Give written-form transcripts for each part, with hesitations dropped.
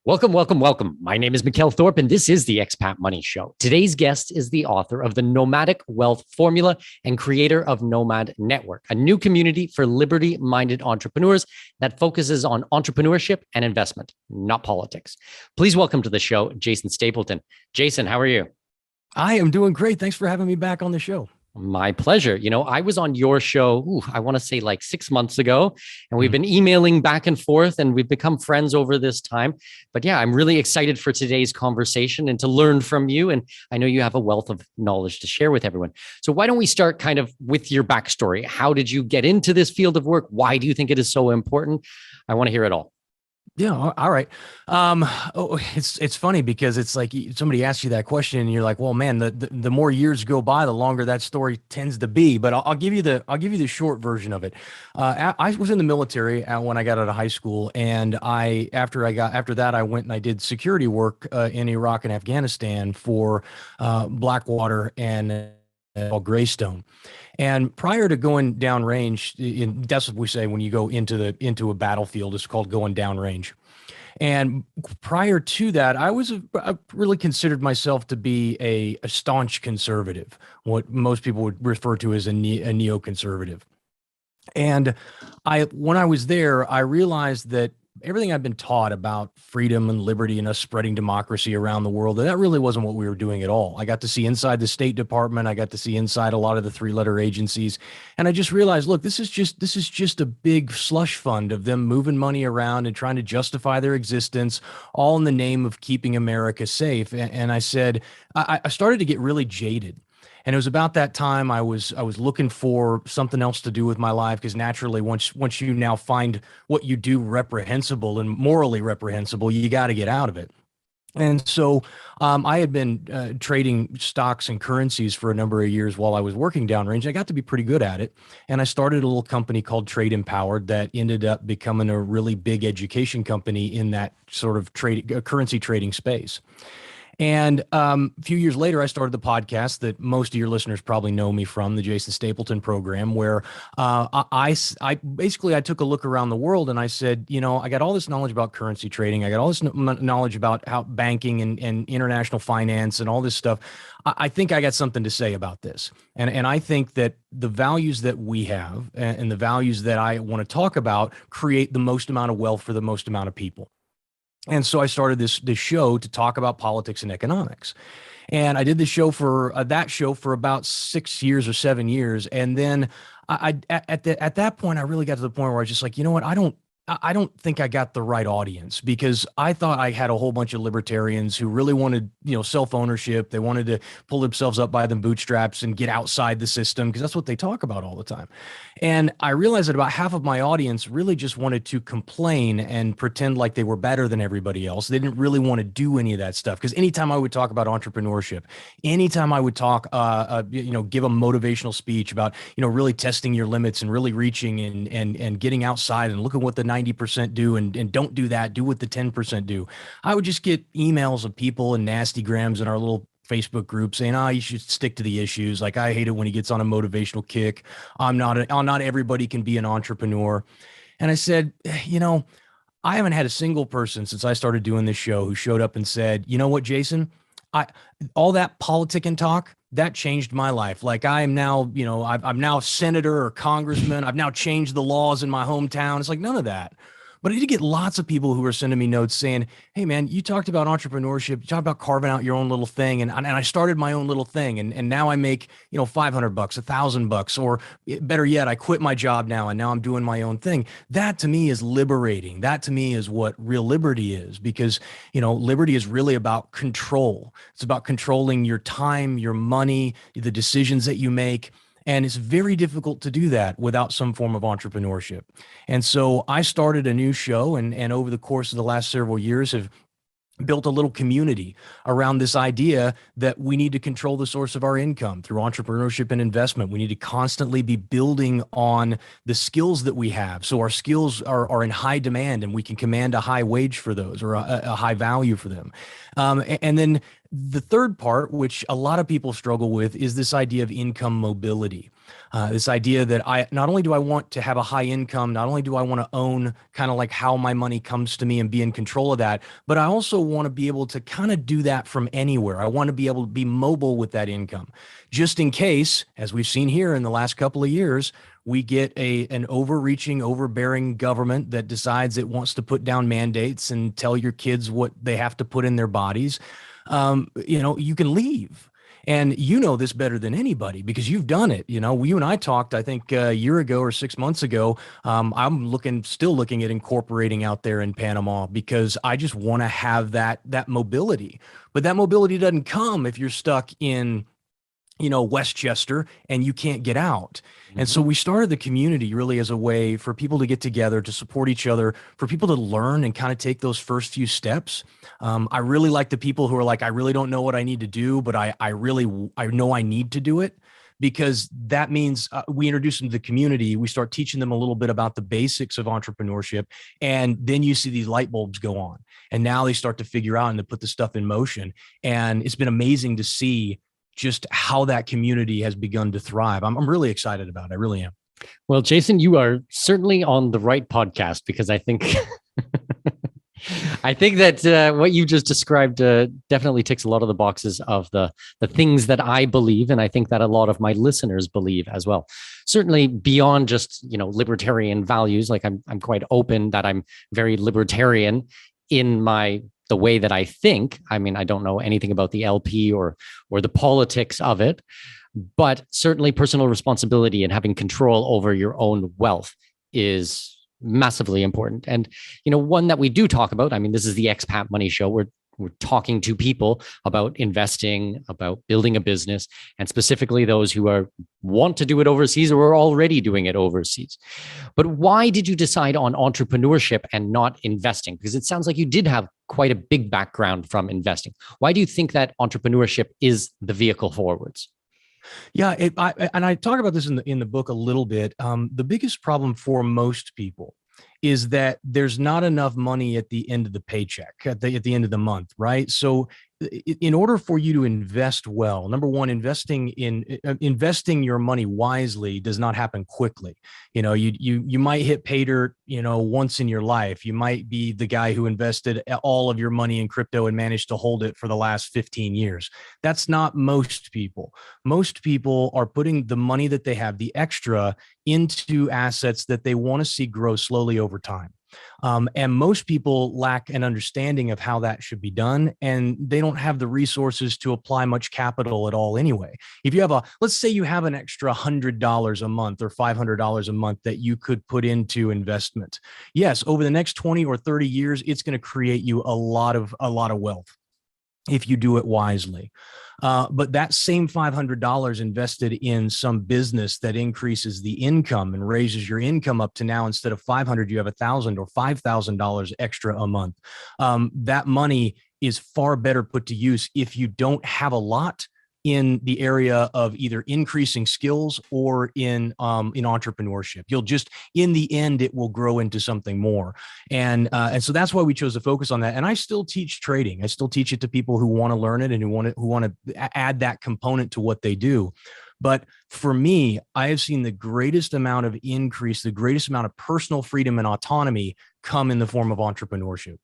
Welcome, welcome, welcome. My name is Mikkel Thorpe, and this is the Expat Money Show. Today's guest is the author of the Nomadic Wealth Formula and creator of Nomad Network, a new community for liberty-minded entrepreneurs that focuses on entrepreneurship and investment, not politics. Please welcome to the show, Jason Stapleton. Jason, how are you? I am doing great. Thanks for having me back on the show. My pleasure. I was on your show, I want to say like 6 months ago, and we've been emailing back and forth and we've become friends over this time. But yeah, I'm really excited for today's conversation and to learn from you. And I know you have a wealth of knowledge to share with everyone. So why don't we start kind of with your backstory? How did you get into this field of work? Why do you think it is so important? I want to hear it all. Yeah. All right. It's funny because it's like somebody asks you that question and you're like, well, man, the more years go by, the longer that story tends to be. But I'll give you the short version of it. I was in the military when I got out of high school, and after that I went and I did security work in Iraq and Afghanistan for Blackwater and Greystone. And prior to going downrange, that's what we say when you go into a battlefield. It's called going downrange. And prior to that, I really considered myself to be a staunch conservative, what most people would refer to as a neoconservative. And when I was there, I realized that everything I've been taught about freedom and liberty and us spreading democracy around the world, that really wasn't what we were doing at all. I got to see inside the State Department. I got to see inside a lot of the three-letter agencies. And I just realized, look, this is just a big slush fund of them moving money around and trying to justify their existence, all in the name of keeping America safe. And I said, I started to get really jaded. And it was about that time I was looking for something else to do with my life, because naturally, once you now find what you do reprehensible and morally reprehensible, you got to get out of it. And so I had been trading stocks and currencies for a number of years while I was working downrange. I got to be pretty good at it. And I started a little company called Trade Empowered that ended up becoming a really big education company in that sort of currency trading space. And a few years later, I started the podcast that most of your listeners probably know me from, the Jason Stapleton program, where I basically took a look around the world and I said, I got all this knowledge about currency trading. I got all this knowledge about how banking and international finance and all this stuff. I think I got something to say about this. And I think that the values that we have and the values that I want to talk about create the most amount of wealth for the most amount of people. And so I started this show to talk about politics and economics. And I did the show for about 6 years or 7 years. And then at that point, I really got to the point where I was just like, you know what? I don't think I got the right audience, because I thought I had a whole bunch of libertarians who really wanted, self-ownership. They wanted to pull themselves up by the bootstraps and get outside the system, because that's what they talk about all the time. And I realized that about half of my audience really just wanted to complain and pretend like they were better than everybody else. They didn't really want to do any of that stuff, because anytime I would talk about entrepreneurship, anytime I would talk, give a motivational speech about, really testing your limits and really reaching and getting outside and look at what the 90% do and don't do that, do what the 10% do. I would just get emails of people and nasty grams in our little Facebook group saying, you should stick to the issues. Like, I hate it when he gets on a motivational kick. Not everybody can be an entrepreneur. And I said, I haven't had a single person since I started doing this show who showed up and said, you know what, Jason, all that politic and talk, that changed my life. Like, I am now, I'm now a senator or congressman. I've now changed the laws in my hometown. It's like, none of that. But I did get lots of people who were sending me notes saying, hey, man, you talked about entrepreneurship. You talked about carving out your own little thing. And I started my own little thing. And now I make, $500, $1,000, or better yet, I quit my job now and now I'm doing my own thing. That to me is liberating. That to me is what real liberty is, because, liberty is really about control. It's about controlling your time, your money, the decisions that you make. And it's very difficult to do that without some form of entrepreneurship. And so I started a new show, and over the course of the last several years have built a little community around this idea that we need to control the source of our income through entrepreneurship and investment. We need to constantly be building on the skills that we have, so our skills are in high demand and we can command a high wage for those, or a high value for them. And then The third part, which a lot of people struggle with, is this idea of income mobility. This idea that not only do I want to have a high income, not only do I want to own kind of like how my money comes to me and be in control of that, but I also want to be able to kind of do that from anywhere. I want to be able to be mobile with that income, just in case, as we've seen here in the last couple of years, we get an overreaching, overbearing government that decides it wants to put down mandates and tell your kids what they have to put in their bodies. You can leave. And you know this better than anybody because you've done it. You and I talked, I think a year ago or 6 months ago. I'm still looking at incorporating out there in Panama because I just want to have that mobility. But that mobility doesn't come if you're stuck in Westchester and you can't get out. And so we started the community really as a way for people to get together, to support each other, for people to learn and kind of take those first few steps. I really like the people who are like, I really don't know what I need to do, but I know I need to do it, because that means we introduce them to the community. We start teaching them a little bit about the basics of entrepreneurship. And then you see these light bulbs go on, and now they start to figure out and to put the stuff in motion. And it's been amazing to see just how that community has begun to thrive. I'm really excited about it. I really am. Well, Jason, you are certainly on the right podcast, because I think that what you just described definitely ticks a lot of the boxes of the things that I believe, and I think that a lot of my listeners believe as well. Certainly beyond just libertarian values. Like I'm quite open that I'm very libertarian in the way that I think. I mean, I don't know anything about the LP or the politics of it, but certainly personal responsibility and having control over your own wealth is massively important. And, one that we do talk about, I mean, this is the Expat Money Show. We're talking to people about investing, about building a business, and specifically those who want to do it overseas or are already doing it overseas. But why did you decide on entrepreneurship and not investing? Because it sounds like you did have quite a big background from investing. Why do you think that entrepreneurship is the vehicle forwards? Yeah, I talk about this in the book a little bit. The biggest problem for most people is that there's not enough money at the end of the paycheck, at the end of the month, right? So in order for you to invest well, number one, investing your money wisely does not happen quickly. You might hit pay dirt, once in your life. You might be the guy who invested all of your money in crypto and managed to hold it for the last 15 years. That's not most people. Most people are putting the money that they have, the extra, into assets that they want to see grow slowly over time. And most people lack an understanding of how that should be done, and they don't have the resources to apply much capital at all anyway. If you have let's say you have an extra $100 a month or $500 a month that you could put into investment. Yes, over the next 20 or 30 years, it's going to create you a lot of wealth if you do it wisely. But that same $500 invested in some business that increases the income and raises your income up to now, instead of $500, you have $1,000 or $5,000 extra a month. That money is far better put to use if you don't have a lot in the area of either increasing skills or in entrepreneurship. You'll just, in the end, it will grow into something more. And so that's why we chose to focus on that. And I still teach trading. I still teach it to people who want to learn it and who want to add that component to what they do. But for me, I have seen the greatest amount of increase, the greatest amount of personal freedom and autonomy come in the form of entrepreneurship.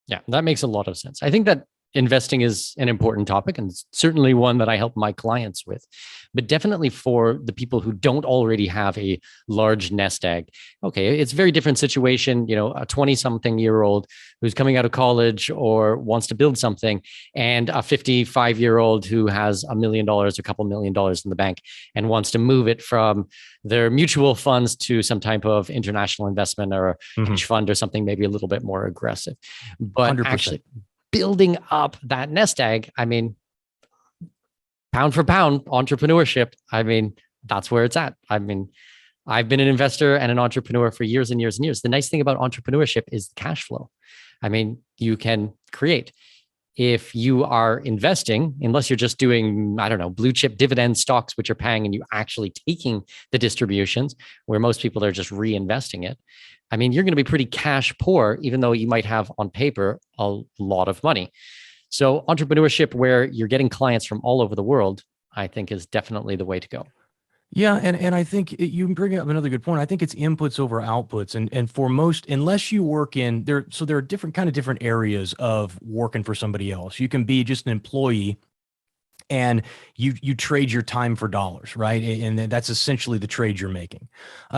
Yeah, that makes a lot of sense. I think that investing is an important topic, and certainly one that I help my clients with, but definitely for the people who don't already have a large nest egg. Okay, it's a very different situation, a 20-something-year-old who's coming out of college or wants to build something, and a 55-year-old who has $1 million, a couple $1 million in the bank, and wants to move it from their mutual funds to some type of international investment or a hedge fund or something maybe a little bit more aggressive. But 100%. Actually, building up that nest egg, I mean, pound for pound entrepreneurship, I mean, that's where it's at. I mean, I've been an investor and an entrepreneur for years and years and years. The nice thing about entrepreneurship is the cash flow. I mean, you can create. If you are investing, unless you're just doing, I don't know, blue chip dividend stocks, which are paying and you actually taking the distributions, where most people are just reinvesting it, I mean, you're going to be pretty cash poor, even though you might have on paper a lot of money. So entrepreneurship where you're getting clients from all over the world, I think is definitely the way to go. Yeah, and I think you bring up another good point. I think it's inputs over outputs, and for most, unless you work in there, so there are different areas of working for somebody else. You can be just an employee and you trade your time for dollars, right? And that's essentially the trade you're making.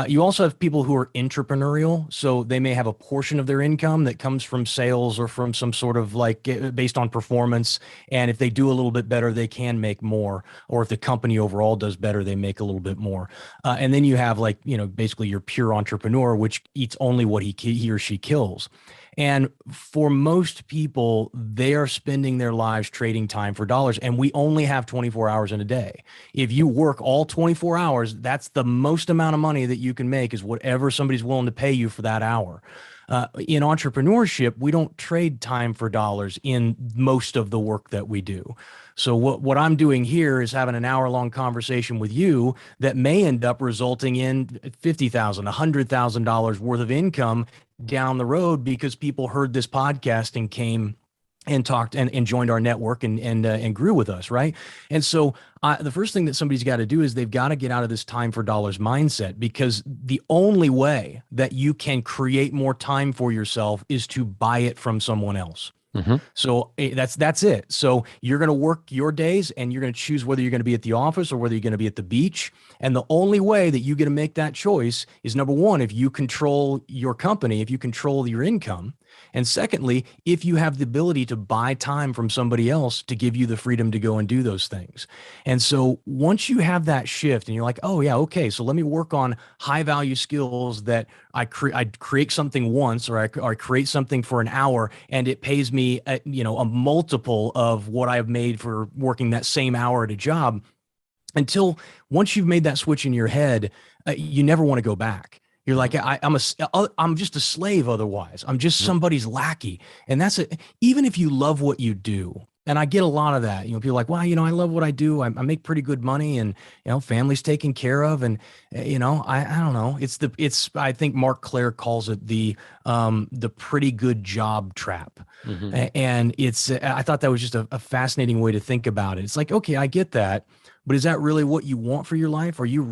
You also have people who are entrepreneurial, so they may have a portion of their income that comes from sales or from some sort of like based on performance. And if they do a little bit better, they can make more. Or if the company overall does better, they make a little bit more. And then you have like, basically your pure entrepreneur, which eats only what he or she kills. And for most people, they are spending their lives trading time for dollars. And we only have 24 hours in a day. If you work all 24 hours, that's the most amount of money that you can make is whatever somebody's willing to pay you for that hour. In entrepreneurship, we don't trade time for dollars in most of the work that we do. So what I'm doing here is having an hour-long conversation with you that may end up resulting in $50,000, $100,000 worth of income down the road because people heard this podcast and came and talked and joined our network and grew with us, right? And so the first thing that somebody's got to do is they've got to get out of this time for dollars mindset, because the only way that you can create more time for yourself is to buy it from someone else. Mm-hmm. So that's it. So you're going to work your days and you're going to choose whether you're going to be at the office or whether you're going to be at the beach. And the only way that you get to make that choice is, number one, if you control your company, if you control your income. And secondly, if you have the ability to buy time from somebody else to give you the freedom to go and do those things. And so once you have that shift and you're like, oh yeah, okay, so let me work on high value skills that I create something once, or I create something for an hour and it pays me a multiple of what I've made for working that same hour at a job. Until once you've made that switch in your head, you never want to go back. You're like, I'm just a slave. Otherwise, I'm just somebody's lackey. And that's it. Even if you love what you do. And I get a lot of that, people are like, well, I love what I do. I make pretty good money and, family's taken care of. And, I don't know. I think Mark Claire calls it the pretty good job trap. Mm-hmm. And I thought that was just a fascinating way to think about it. It's like, okay, I get that. But is that really what you want for your life? Are you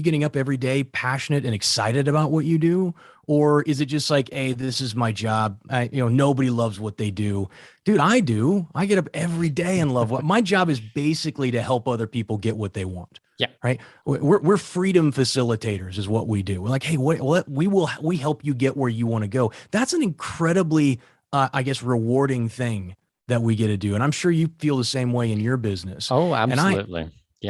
getting up every day passionate and excited about what you do? Or is it just like, hey, this is my job. Nobody loves what they do. Dude, I do. I get up every day and love what my job is basically to help other people get what they want. Yeah. Right. We're freedom facilitators is what we do. We're like, hey, we help you get where you want to go. That's an incredibly, rewarding thing that we get to do. And I'm sure you feel the same way in your business. Oh, absolutely.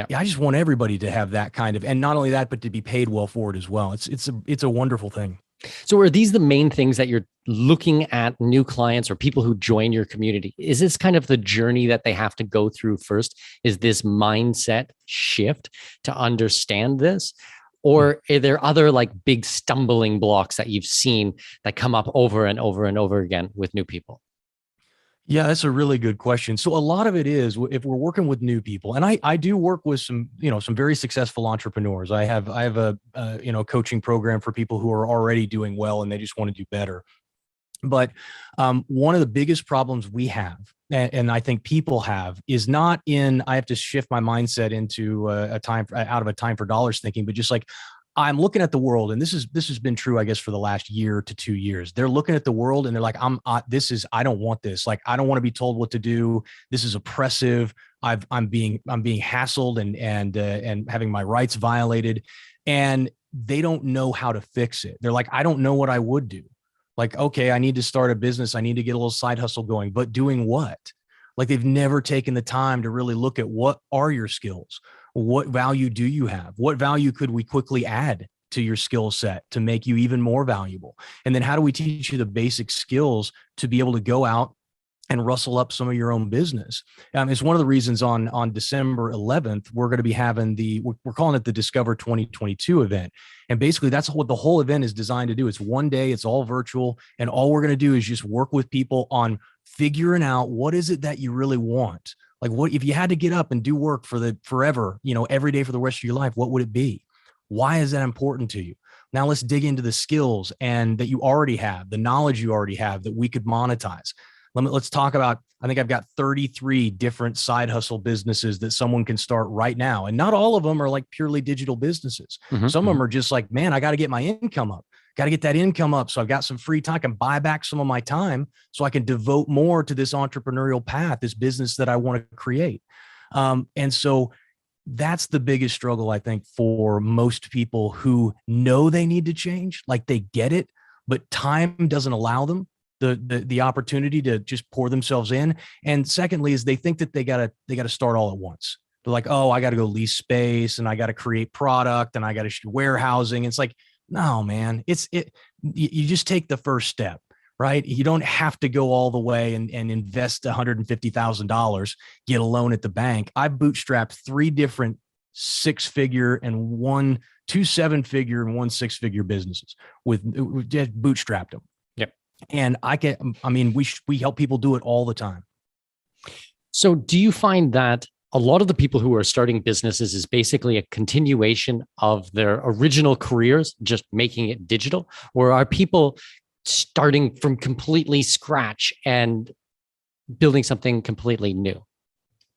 I just want everybody to have that kind of, and not only that, but to be paid well for it as well. It's a wonderful thing. So are these the main things that you're looking at new clients or people who join your community? Is this kind of the journey that they have to go through first? Is this mindset shift to understand this? Or are there other like big stumbling blocks that you've seen that come up over and over and over again with new people? Yeah, that's a really good question. So a lot of it is if we're working with new people, and I do work with some very successful entrepreneurs. I have a coaching program for people who are already doing well and they just want to do better. But one of the biggest problems we have, and I think people have, is not in I have to shift my mindset into out of a time for dollars thinking, but just like I'm looking at the world, and this has been true, I guess, for the last year to 2 years. They're looking at the world and they're like, I don't want this. Like, I don't want to be told what to do. This is oppressive. I'm being hassled and having my rights violated, and they don't know how to fix it. They're like, I don't know what I would do. Like, okay, I need to start a business. I need to get a little side hustle going, but doing what? Like, they've never taken the time to really look at what are your skills? What value do you have? What value could we quickly add to your skill set to make you even more valuable? And then how do we teach you the basic skills to be able to go out and rustle up some of your own business? It's one of the reasons on December 11th, we're going to be having we're calling it the Discover 2022 event. And basically that's what the whole event is designed to do. It's one day, it's all virtual. And all we're going to do is just work with people on figuring out what is it that you really want? Like, what if you had to get up and do work for forever, every day for the rest of your life, what would it be? Why is that important to you? Now let's dig into the skills and that you already have, the knowledge you already have that we could monetize. let's talk about, I think I've got 33 different side hustle businesses that someone can start right now. And not all of them are like purely digital businesses. Some of them are just like, man, I got to get my income up. Got to get that income up. So I've got some free time. I can buy back some of my time so I can devote more to this entrepreneurial path, this business that I want to create. And so that's the biggest struggle, I think, for most people who know they need to change, like they get it, but time doesn't allow them the opportunity to just pour themselves in. And secondly, is they think that they gotta start all at once. They're like, oh, I got to go lease space and I got to create product and I got to warehousing. It's like, no, man, you just take the first step, right? You don't have to go all the way and invest $150,000, get a loan at the bank. I bootstrapped 3 different 6-figure and 2 7-figure and 1 6-figure businesses with just bootstrapped them. Yep. And we help people do it all the time. So do you find that a lot of the people who are starting businesses is basically a continuation of their original careers, just making it digital? Or are people starting from completely scratch and building something completely new?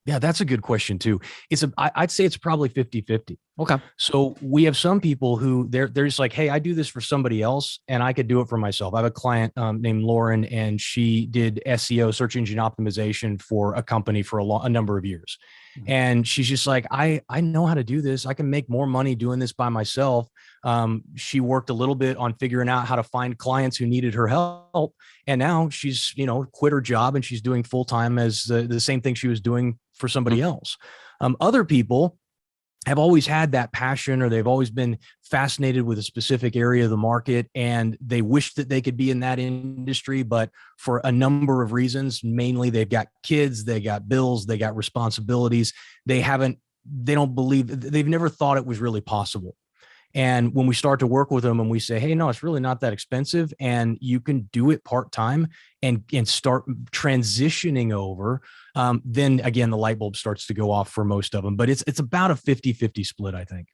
Yeah, that's a good question too. I'd say it's probably 50-50. Okay. So we have some people who they're just like, hey, I do this for somebody else and I could do it for myself. I have a client named Lauren, and she did SEO, search engine optimization, for a company for a number of years. And she's just like, I know how to do this. I can make more money doing this by myself. She worked a little bit on figuring out how to find clients who needed her help. And now she's, quit her job and she's doing full-time as the same thing she was doing for somebody else. Other people have always had that passion, or they've always been fascinated with a specific area of the market, and they wish that they could be in that industry, but for a number of reasons, mainly they've got kids, they got bills, they got responsibilities. They've never thought it was really possible. And when we start to work with them and we say, hey, no, it's really not that expensive, and you can do it part-time and start transitioning over, then again, the light bulb starts to go off for most of them. But it's about a 50-50 split, I think.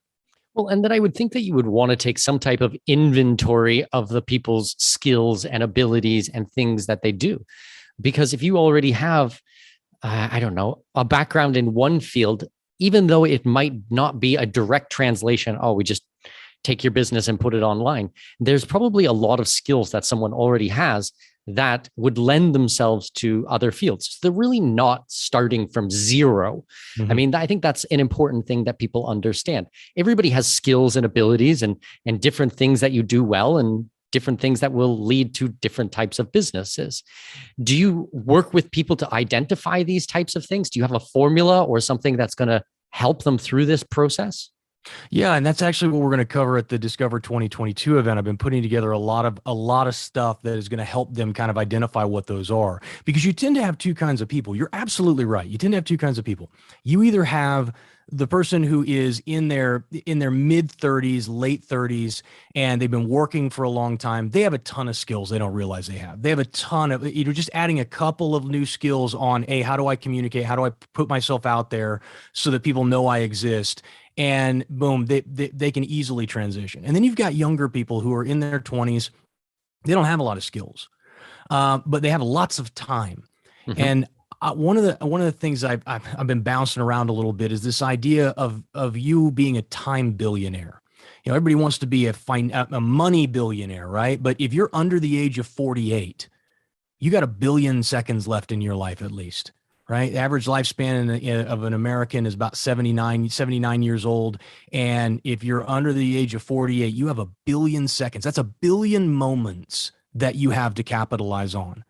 Well, and then I would think that you would want to take some type of inventory of the people's skills and abilities and things that they do. Because if you already have, a background in one field, even though it might not be a direct translation, we just take your business and put it online, there's probably a lot of skills that someone already has that would lend themselves to other fields. So they're really not starting from zero. Mm-hmm. I mean, I think that's an important thing that people understand. Everybody has skills and abilities and different things that you do well, and different things that will lead to different types of businesses. Do you work with people to identify these types of things? Do you have a formula or something that's going to help them through this process? Yeah, and that's actually what we're going to cover at the Discover 2022 event. I've been putting together a lot of stuff that is going to help them kind of identify what those are, because you tend to have 2 kinds of people. You're absolutely right. You tend to have 2 kinds of people. You either have the person who is in their mid 30s, late 30s, and they've been working for a long time. They have a ton of skills they don't realize they have. They have a ton of, just adding a couple of new skills on, hey, how do I communicate? How do I put myself out there so that people know I exist? And boom, they can easily transition. And then you've got younger people who are in their 20s. They don't have a lot of skills, but they have lots of time. Mm-hmm. And one of the things I've been bouncing around a little bit is this idea of you being a time billionaire. Everybody wants to be a money billionaire, right? But if you're under the age of 48, you got 1 billion seconds left in your life at least. Right? The average lifespan of an American is about 79 years old. And if you're under the age of 48, you have 1 billion seconds. That's 1 billion moments that you have to capitalize on.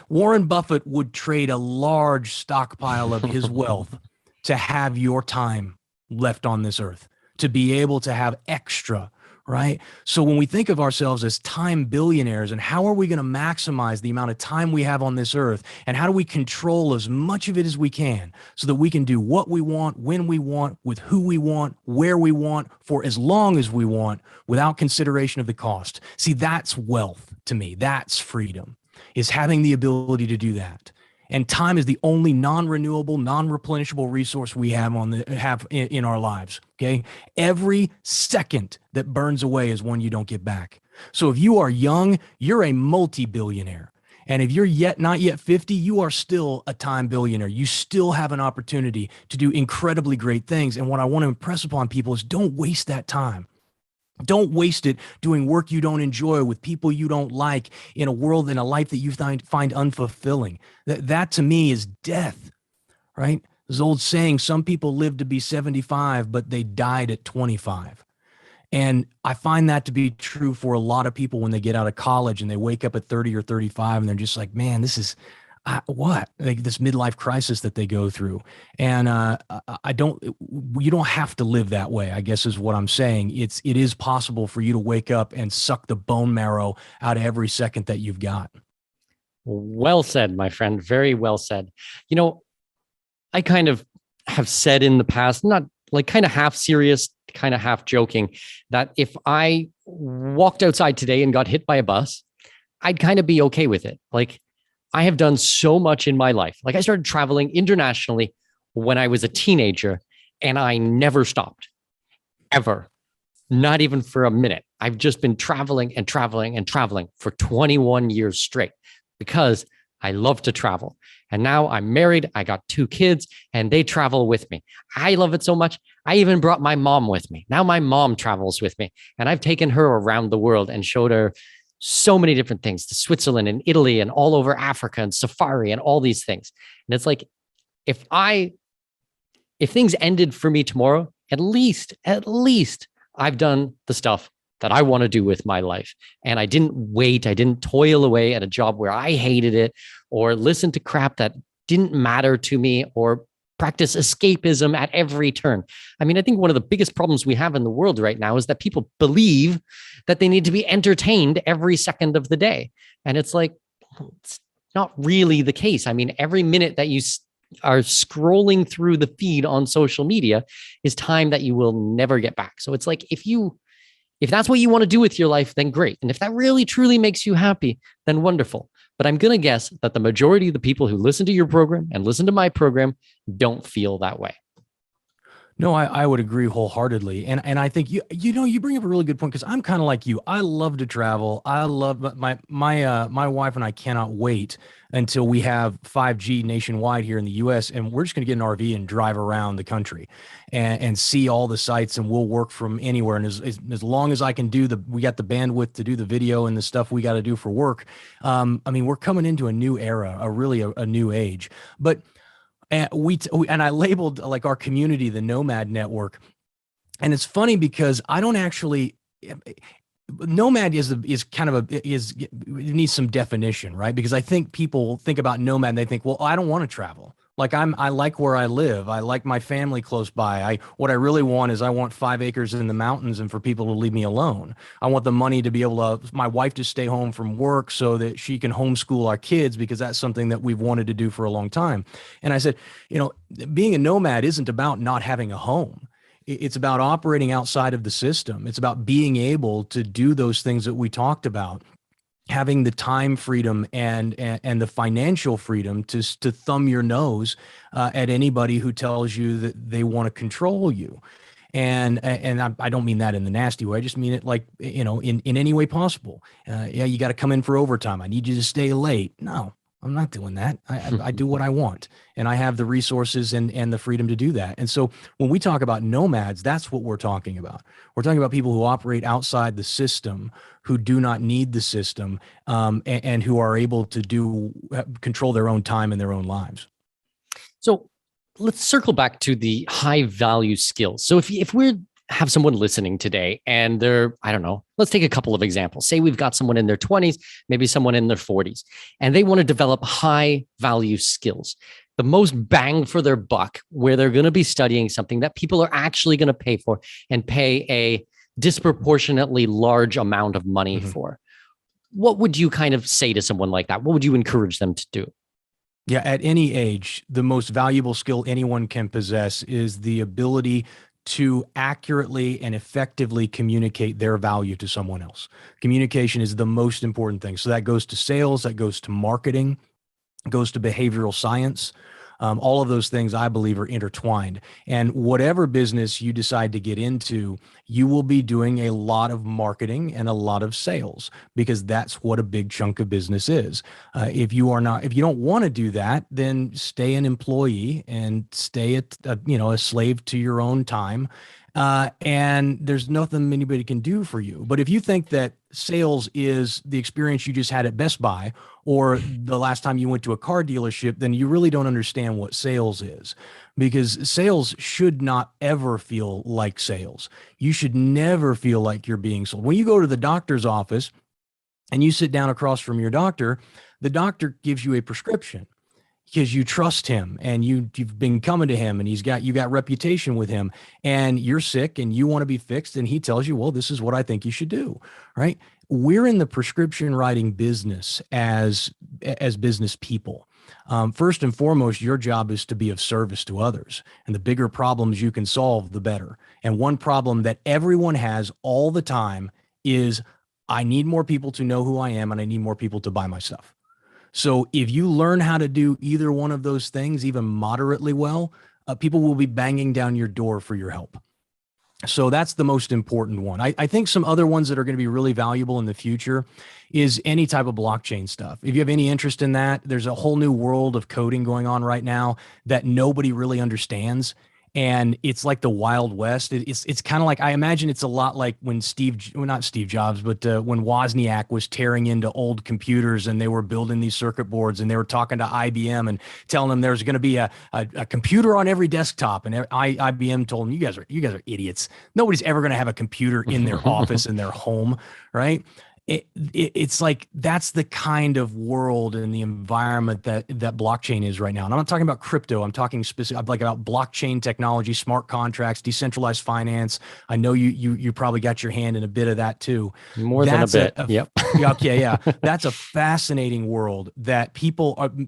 Warren Buffett would trade a large stockpile of his wealth to have your time left on this earth, to be able to have extra. Right? So when we think of ourselves as time billionaires, and how are we going to maximize the amount of time we have on this earth, and how do we control as much of it as we can so that we can do what we want, when we want, with who we want, where we want, for as long as we want, without consideration of the cost? See, that's wealth to me. That's freedom, is having the ability to do that. And time is the only non-renewable, non-replenishable resource we have in our lives. Okay. Every second that burns away is one you don't get back. So if you are young, you're a multi-billionaire. And if you're not yet 50, you are still a time billionaire. You still have an opportunity to do incredibly great things. And what I want to impress upon people is don't waste that time. Don't waste it doing work you don't enjoy with people you don't like in a world, in a life that you find unfulfilling. That to me is death, right? This old saying, some people live to be 75, but they died at 25. And I find that to be true for a lot of people when they get out of college and they wake up at 30 or 35 and they're just like, man, this is like this midlife crisis that they go through. And you don't have to live that way, I guess is what I'm saying. It is possible for you to wake up and suck the bone marrow out of every second that you've got. Well said, my friend. Very well said. I kind of have said in the past, not like kind of half serious, kind of half joking, that if I walked outside today and got hit by a bus, I'd kind of be okay with it. Like, I have done so much in my life. Like, I started traveling internationally when I was a teenager and I never stopped, ever, not even for a minute. I've just been traveling and traveling and traveling for 21 years straight because I love to travel. And now I'm married. I got 2 kids and they travel with me. I love it so much. I even brought my mom with me. Now my mom travels with me and I've taken her around the world and showed her so many different things, to Switzerland and Italy and all over Africa and safari and all these things. And it's like, if things ended for me tomorrow, at least I've done the stuff that I want to do with my life. And I didn't wait. I didn't toil away at a job where I hated it, or listen to crap that didn't matter to me, or practice escapism at every turn. I mean, I think one of the biggest problems we have in the world right now is that people believe that they need to be entertained every second of the day. And it's like, it's not really the case. I mean, every minute that you are scrolling through the feed on social media is time that you will never get back. So it's like, if that's what you want to do with your life, then great. And if that really truly makes you happy, then wonderful. But I'm going to guess that the majority of the people who listen to your program and listen to my program don't feel that way. No, I would agree wholeheartedly. And I think you bring up a really good point, because I'm kind of like you. I love to travel. I love my wife and I cannot wait until we have 5G nationwide here in the US, and we're just going to get an RV and drive around the country and see all the sites, and we'll work from anywhere. And as long as I can we got the bandwidth to do the video and the stuff we got to do for work. I mean, we're coming into a new era, a new age. But and I labeled like our community the Nomad Network. And it's funny because I don't actually, nomad it needs some definition, right? Because I think people think about nomad and they think, well, I don't want to travel. Like I like where I live. I like my family close by. What I really want is I want 5 acres in the mountains and for people to leave me alone. I want the money to be able to, my wife to stay home from work so that she can homeschool our kids, because that's something that we've wanted to do for a long time. And I said, being a nomad isn't about not having a home. It's about operating outside of the system. It's about being able to do those things that we talked about, having the time freedom and the financial freedom to thumb your nose at anybody who tells you that they want to control you. And I don't mean that in the nasty way. I just mean it like, in any way possible. Yeah, you got to come in for overtime. I need you to stay late. No, I'm not doing that. I do what I want, and I have the resources and the freedom to do that. And so when we talk about nomads, that's what we're talking about. We're talking about people who operate outside the system, who do not need the system, and who are able to control their own time and their own lives. So let's circle back to the high value skills. So if we have someone listening today and they're, I don't know, let's take a couple of examples. Say we've got someone in their 20s, maybe someone in their 40s, and they want to develop high value skills, the most bang for their buck, where they're going to be studying something that people are actually going to pay for and pay a disproportionately large amount of money for. What would you kind of say to someone like that? What would you encourage them to do? Yeah, at any age, the most valuable skill anyone can possess is the ability to accurately and effectively communicate their value to someone else. Communication is the most important thing. So that goes to sales, that goes to marketing, goes to behavioral science. All of those things I believe are intertwined. And whatever business you decide to get into, you will be doing a lot of marketing and a lot of sales, because that's what a big chunk of business is. If you don't want to do that, then stay an employee and stay a slave to your own time. And there's nothing anybody can do for you. But if you think that sales is the experience you just had at Best Buy or the last time you went to a car dealership, then you really don't understand what sales is, because sales should not ever feel like sales. You should never feel like you're being sold. When you go to the doctor's office and you sit down across from your doctor, the doctor gives you a prescription because you trust him and you've been coming to him and you got reputation with him, and you're sick and you want to be fixed. And he tells you, well, this is what I think you should do. Right. We're in the prescription writing business as business people. First and foremost, your job is to be of service to others, and the bigger problems you can solve, the better. And one problem that everyone has all the time is, I need more people to know who I am and I need more people to buy my stuff. So if you learn how to do either one of those things, even moderately well, people will be banging down your door for your help. So that's the most important one. I think some other ones that are going to be really valuable in the future is any type of blockchain stuff. If you have any interest in that, there's a whole new world of coding going on right now that nobody really understands. And it's like the Wild West. It's kind of like, I imagine it's a lot like when not Steve Jobs, but when Wozniak was tearing into old computers and they were building these circuit boards and they were talking to IBM and telling them there's going to be a computer on every desktop. And IBM told them, you guys are idiots. Nobody's ever going to have a computer in their office, in their home, right? It's like, that's the kind of world and the environment that blockchain is right now. And I'm not talking about crypto. I'm talking like about blockchain technology, smart contracts, decentralized finance. I know you probably got your hand in a bit of that too. More than a bit. Yep. Okay. Yeah. That's a fascinating world that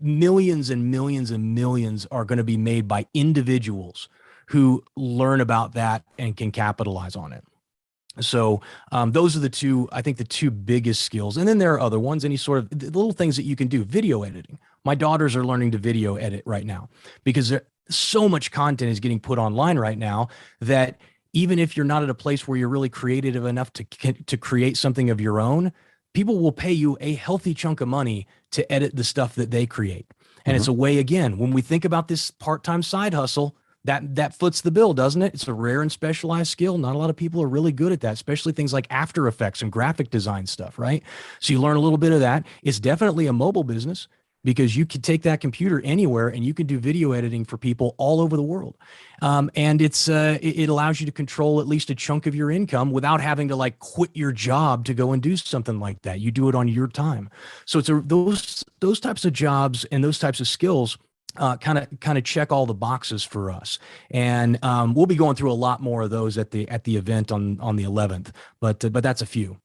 millions and millions and millions are going to be made by individuals who learn about that and can capitalize on it. So those are the two biggest skills. And then there are other ones, any sort of the little things that you can do. Video editing. My daughters are learning to video edit right now because so much content is getting put online right now that even if you're not at a place where you're really creative enough to create something of your own, people will pay you a healthy chunk of money to edit the stuff that they create. And It's a way, again, when we think about this part-time side hustle, that foots the bill, doesn't it? It's a rare and specialized skill. Not a lot of people are really good at that, especially things like After Effects and graphic design stuff, right? So you learn a little bit of that. It's definitely a mobile business because you can take that computer anywhere and you can do video editing for people all over the world. And it allows you to control at least a chunk of your income without having to like quit your job to go and do something like that. You do it on your time. So it's those types of jobs and those types of skills kind of check all the boxes for us. And we'll be going through a lot more of those at the event on the 11th, but that's a few.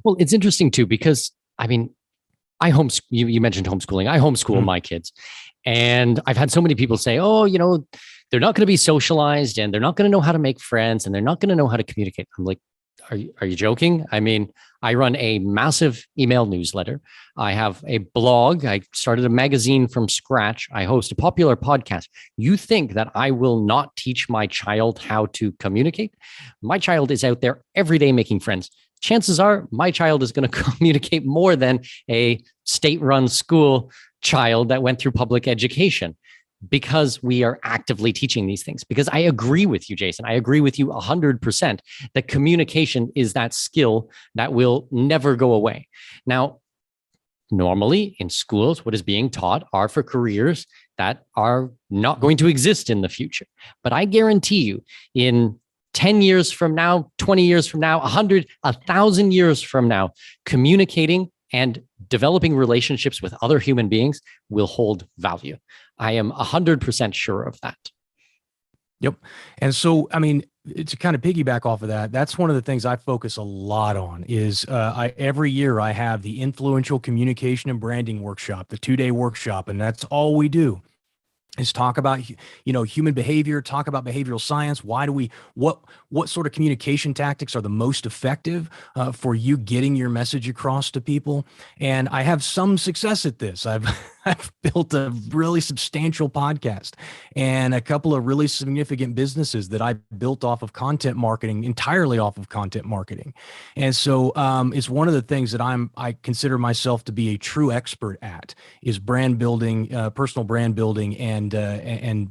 Well, it's interesting too, because I mean, you mentioned homeschooling. I homeschool my kids, and I've had so many people say, oh, they're not going to be socialized and they're not going to know how to make friends and they're not going to know how to communicate. I'm like, are you joking? I mean, I run a massive email newsletter. I have a blog. I started a magazine from scratch. I host a popular podcast. You think that I will not teach my child how to communicate? My child is out there every day making friends. Chances are my child is going to communicate more than a state-run school child that went through public education, because we are actively teaching these things. Because I agree with you, Jason. I agree with you 100% that communication is that skill that will never go away. Now, normally in schools, what is being taught are for careers that are not going to exist in the future. But I guarantee you, in 10 years from now, 20 years from now, 100, 1,000 years from now, communicating and developing relationships with other human beings will hold value. I am 100% sure of that. Yep. And so, I mean, to kind of piggyback off of that, that's one of the things I focus a lot on is every year I have the Influential Communication and Branding Workshop, the 2-day workshop, and that's all we do. is talk about, human behavior, talk about behavioral science. What sort of communication tactics are the most effective for you getting your message across to people? And I have some success at this. I've built a really substantial podcast and a couple of really significant businesses that I built off of content marketing, entirely off of content marketing. And so it's one of the things that I consider myself to be a true expert at, is brand building, personal brand building, and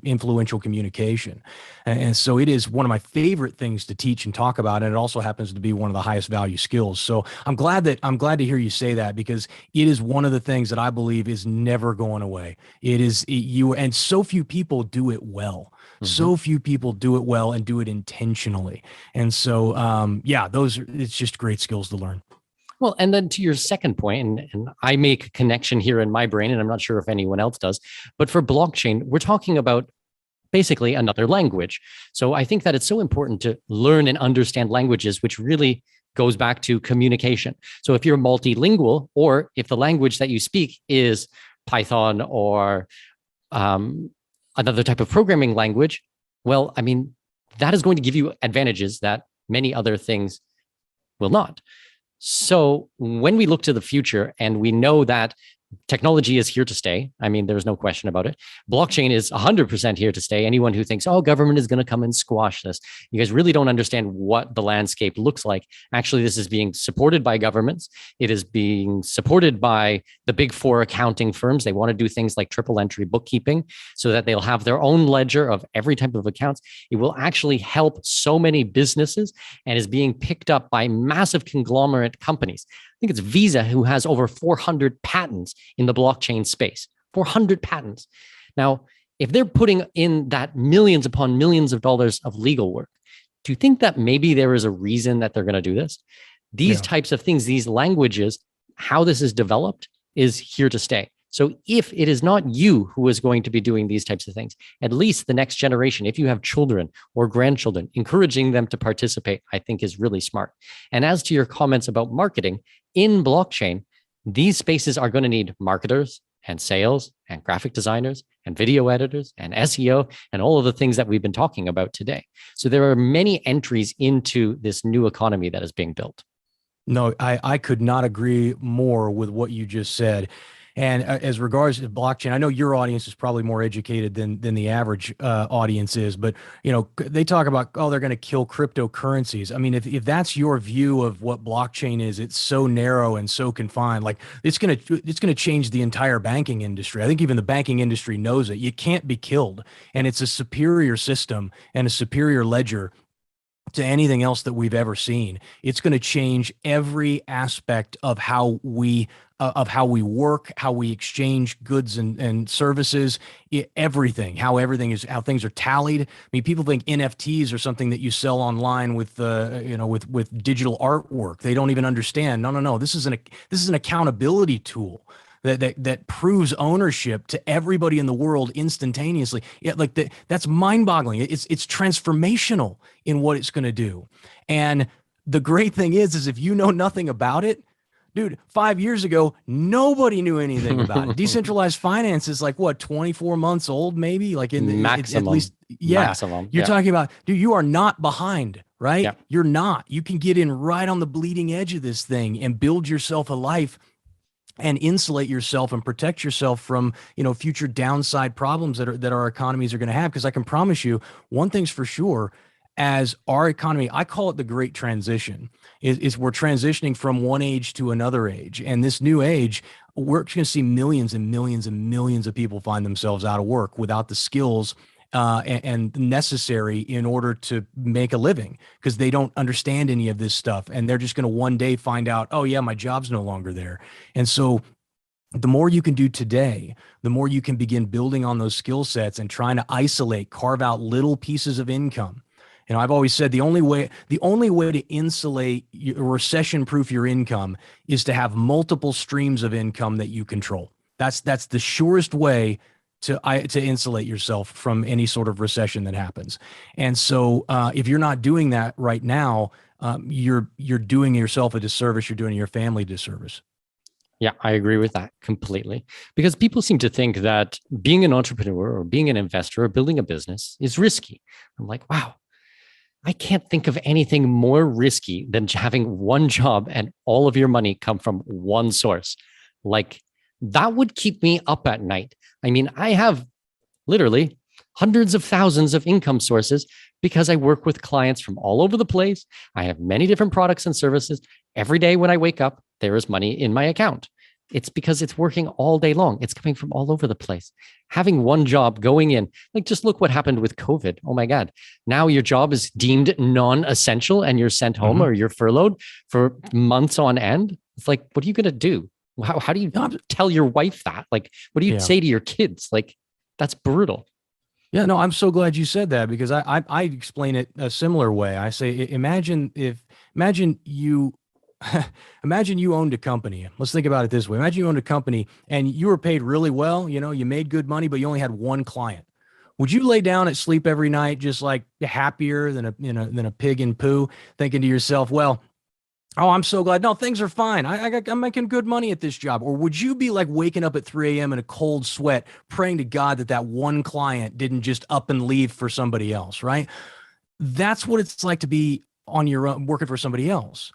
influential communication. And so it is one of my favorite things to teach and talk about. And it also happens to be one of the highest value skills. So I'm glad to hear you say that, because it is one of the things that I believe is never going away. And so few people do it well. Mm-hmm. So few people do it well and do it intentionally. And so, it's just great skills to learn. Well, and then to your second point, and I make a connection here in my brain, and I'm not sure if anyone else does, but for blockchain, we're talking about basically another language. So I think that it's so important to learn and understand languages, which really goes back to communication. So if you're multilingual, or if the language that you speak is Python or another type of programming language, well, I mean, that is going to give you advantages that many other things will not. So when we look to the future, and we know that technology is here to stay, I mean, there's no question about it. Blockchain is 100% here to stay. Anyone who thinks, oh, government is going to come and squash this, you guys really don't understand what the landscape looks like. Actually, this is being supported by governments. It is being supported by the big four accounting firms. They want to do things like triple entry bookkeeping so that they'll have their own ledger of every type of accounts. It will actually help so many businesses, and is being picked up by massive conglomerate companies. I think it's Visa who has over 400 patents in the blockchain space, 400 patents. Now, if they're putting in that millions upon millions of dollars of legal work, do you think that maybe there is a reason that they're going to do this? These types of things, these languages, how this is developed is here to stay. So if it is not you who is going to be doing these types of things, at least the next generation, if you have children or grandchildren, encouraging them to participate, I think is really smart. And as to your comments about marketing, in blockchain, these spaces are going to need marketers and sales and graphic designers and video editors and SEO and all of the things that we've been talking about today. So there are many entries into this new economy that is being built. No, I could not agree more with what you just said. And as regards to blockchain, I know your audience is probably more educated than the average audience is, but they talk about, oh, they're going to kill cryptocurrencies. I mean, if that's your view of what blockchain is, it's so narrow and so confined. Like it's going to change the entire banking industry. I think even the banking industry knows it. You can't be killed, and it's a superior system and a superior ledger to anything else that we've ever seen. It's going to change every aspect of how we work, how we exchange goods and services, everything, how things are tallied. I mean, people think NFTs are something that you sell online with with digital artwork. They don't even understand. No. This is an accountability tool that proves ownership to everybody in the world instantaneously. That's mind-boggling. It's transformational in what it's going to do. And the great thing is if you know nothing about it, dude, 5 years ago, nobody knew anything about it. Decentralized finance is like what, 24 months old, maybe, like in the maximum, at least. Yeah. Maximum. You're talking about, dude, you are not behind, right? Yeah. You're not. You can get in right on the bleeding edge of this thing and build yourself a life and insulate yourself and protect yourself from, future downside problems that our economies are going to have. Because I can promise you, one thing's for sure, as our economy, I call it the great transition, is we're transitioning from one age to another age. And this new age, we're going to see millions and millions and millions of people find themselves out of work without the skills and necessary in order to make a living, because they don't understand any of this stuff. And they're just going to one day find out, oh yeah, my job's no longer there. And so the more you can do today, the more you can begin building on those skill sets and trying to carve out little pieces of income. I've always said the only way to insulate, recession-proof your income is to have multiple streams of income that you control. That's the surest way to insulate yourself from any sort of recession that happens. And so if you're not doing that right now, you're doing yourself a disservice. You're doing your family a disservice. Yeah, I agree with that completely. Because people seem to think that being an entrepreneur or being an investor or building a business is risky. I'm like, wow, I can't think of anything more risky than having one job and all of your money come from one source. Like that would keep me up at night. I mean, I have literally hundreds of thousands of income sources because I work with clients from all over the place. I have many different products and services. Every day when I wake up, there is money in my account. It's because it's working all day long. It's coming from all over the place. Having one job going in, like just look what happened with COVID. Oh my God. Now your job is deemed non essential and you're sent home or you're furloughed for months on end. It's like, what are you going to do? How do you tell your wife that? Like, what do you say to your kids? Like, that's brutal. Yeah, no, I'm so glad you said that because I explain it a similar way. I say, imagine you imagine you owned a company. Let's think about it this way. Imagine you owned a company and you were paid really well, you know, you made good money, but you only had one client. Would you lay down at sleep every night just like happier than a pig in poo, thinking to yourself, well, oh, I'm so glad. No, things are fine. I'm making good money at this job. Or would you be like waking up at 3 a.m. in a cold sweat, praying to God that that one client didn't just up and leave for somebody else, right? That's what it's like to be on your own, working for somebody else.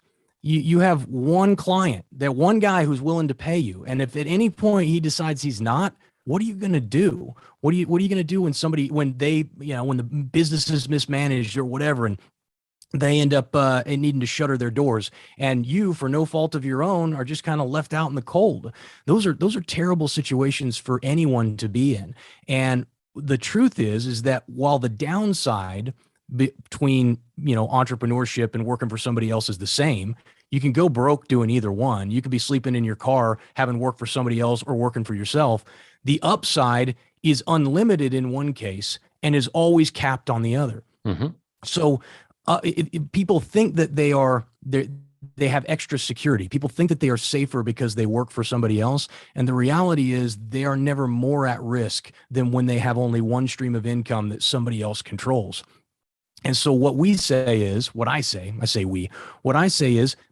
You have one client, that one guy who's willing to pay you. And if at any point he decides he's not, what are you going to do? What are you going to do when when the business is mismanaged or whatever, and they end up needing to shutter their doors, and you, for no fault of your own, are just kind of left out in the cold. Those are terrible situations for anyone to be in. And the truth is that while the downside between entrepreneurship and working for somebody else is the same, you can go broke doing either one. You could be sleeping in your car, having worked for somebody else, or working for yourself. The upside is unlimited in one case and is always capped on the other. Mm-hmm. So people think that they have extra security. People think that they are safer because they work for somebody else. And the reality is they are never more at risk than when they have only one stream of income that somebody else controls. And so what I say is,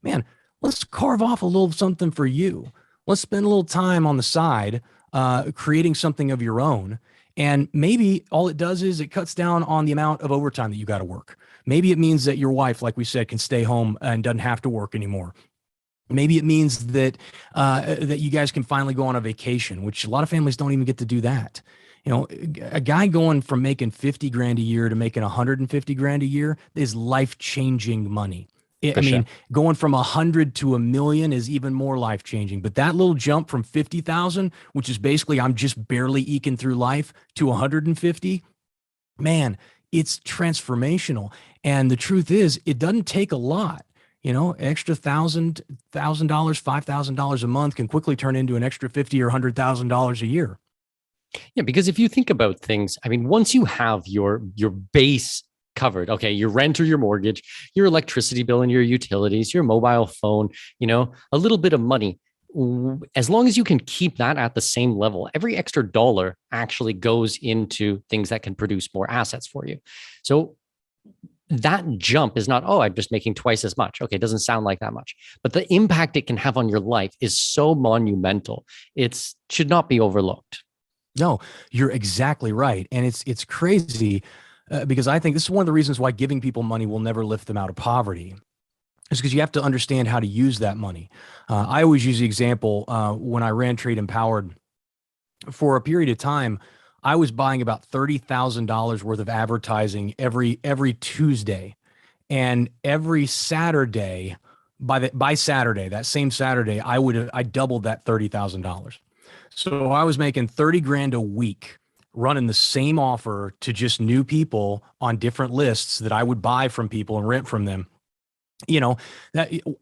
man, let's carve off a little something for you. Let's spend a little time on the side, creating something of your own. And maybe all it does is it cuts down on the amount of overtime that you got to work. Maybe it means that your wife, like we said, can stay home and doesn't have to work anymore. Maybe it means that that you guys can finally go on a vacation, which a lot of families don't even get to do that. A guy going from making 50 grand a year to making 150 grand a year is life-changing money. Going from 100 to 1 million is even more life-changing. But that little jump from 50,000, which is basically I'm just barely eking through life, to 150, man, it's transformational. And the truth is, it doesn't take a lot. Extra $1,000, $5,000 a month can quickly turn into an extra $50,000 or $100,000 a year. Yeah, because if you think about things, I mean, once you have your base covered, okay, your rent or your mortgage, your electricity bill and your utilities, your mobile phone, a little bit of money, as long as you can keep that at the same level, every extra dollar actually goes into things that can produce more assets for you. So that jump is not, I'm just making twice as much. Okay, it doesn't sound like that much, but the impact it can have on your life is so monumental. It should not be overlooked. No, you're exactly right. And it's crazy because I think this is one of the reasons why giving people money will never lift them out of poverty. It's because you have to understand how to use that money. I always use the example when I ran Trade Empowered for a period of time, I was buying about $30,000 worth of advertising every Tuesday, and every Saturday, by Saturday, that same Saturday, I doubled that $30,000. So I was making 30 grand a week running the same offer to just new people on different lists that I would buy from people and rent from them. I don't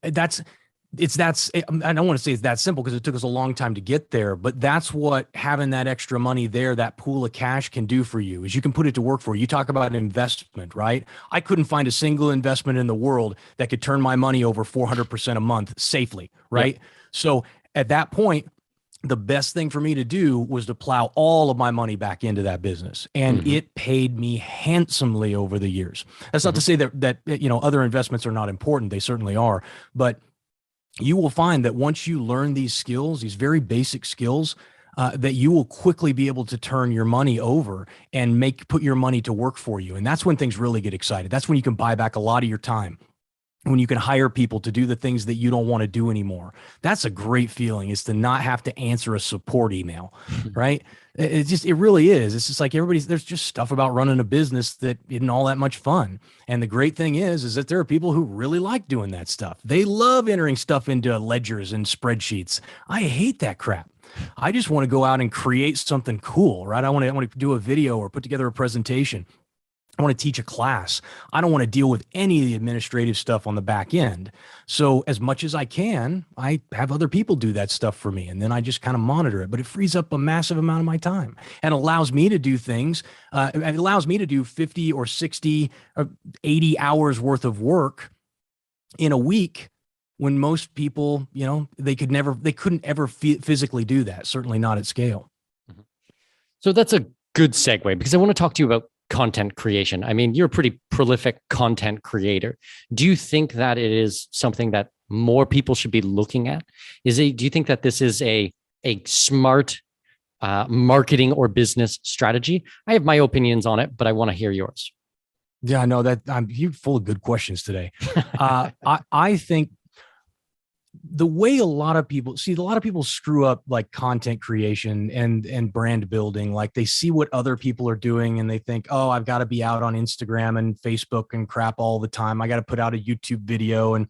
want to say it's that simple because it took us a long time to get there, but that's what having that extra money there, that pool of cash can do for you, is you can put it to work for you. You talk about investment, right? I couldn't find a single investment in the world that could turn my money over 400% a month safely, right? Yep. So at that point, the best thing for me to do was to plow all of my money back into that business. And it paid me handsomely over the years. That's not to say that other investments are not important. They certainly are. But you will find that once you learn these skills, these very basic skills, that you will quickly be able to turn your money over and put your money to work for you. And that's when things really get excited. That's when you can buy back a lot of your time, when you can hire people to do the things that you don't want to do anymore. That's a great feeling, is to not have to answer a support email, right? It really is. It's just like there's just stuff about running a business that isn't all that much fun. And the great thing is that there are people who really like doing that stuff. They love entering stuff into ledgers and spreadsheets. I hate that crap. I just want to go out and create something cool, right? I want to do a video or put together a presentation. I want to teach a class. I don't want to deal with any of the administrative stuff on the back end. So as much as I can, I have other people do that stuff for me. And then I just kind of monitor it, but it frees up a massive amount of my time and allows me to do things. It allows me to do 50 or 60 or 80 hours worth of work in a week, when most people, they couldn't ever physically do that. Certainly not at scale. So that's a good segue, because I want to talk to you about content creation. I mean, you're a pretty prolific content creator. Do you think that it is something that more people should be looking at? Do you think that this is a smart marketing or business strategy? I have my opinions on it, but I want to hear yours. Yeah, no, you're full of good questions today. I think the way a lot of people screw up like content creation and brand building. Like, they see what other people are doing and they think, oh, I've got to be out on Instagram and Facebook and crap all the time. I got to put out a YouTube video and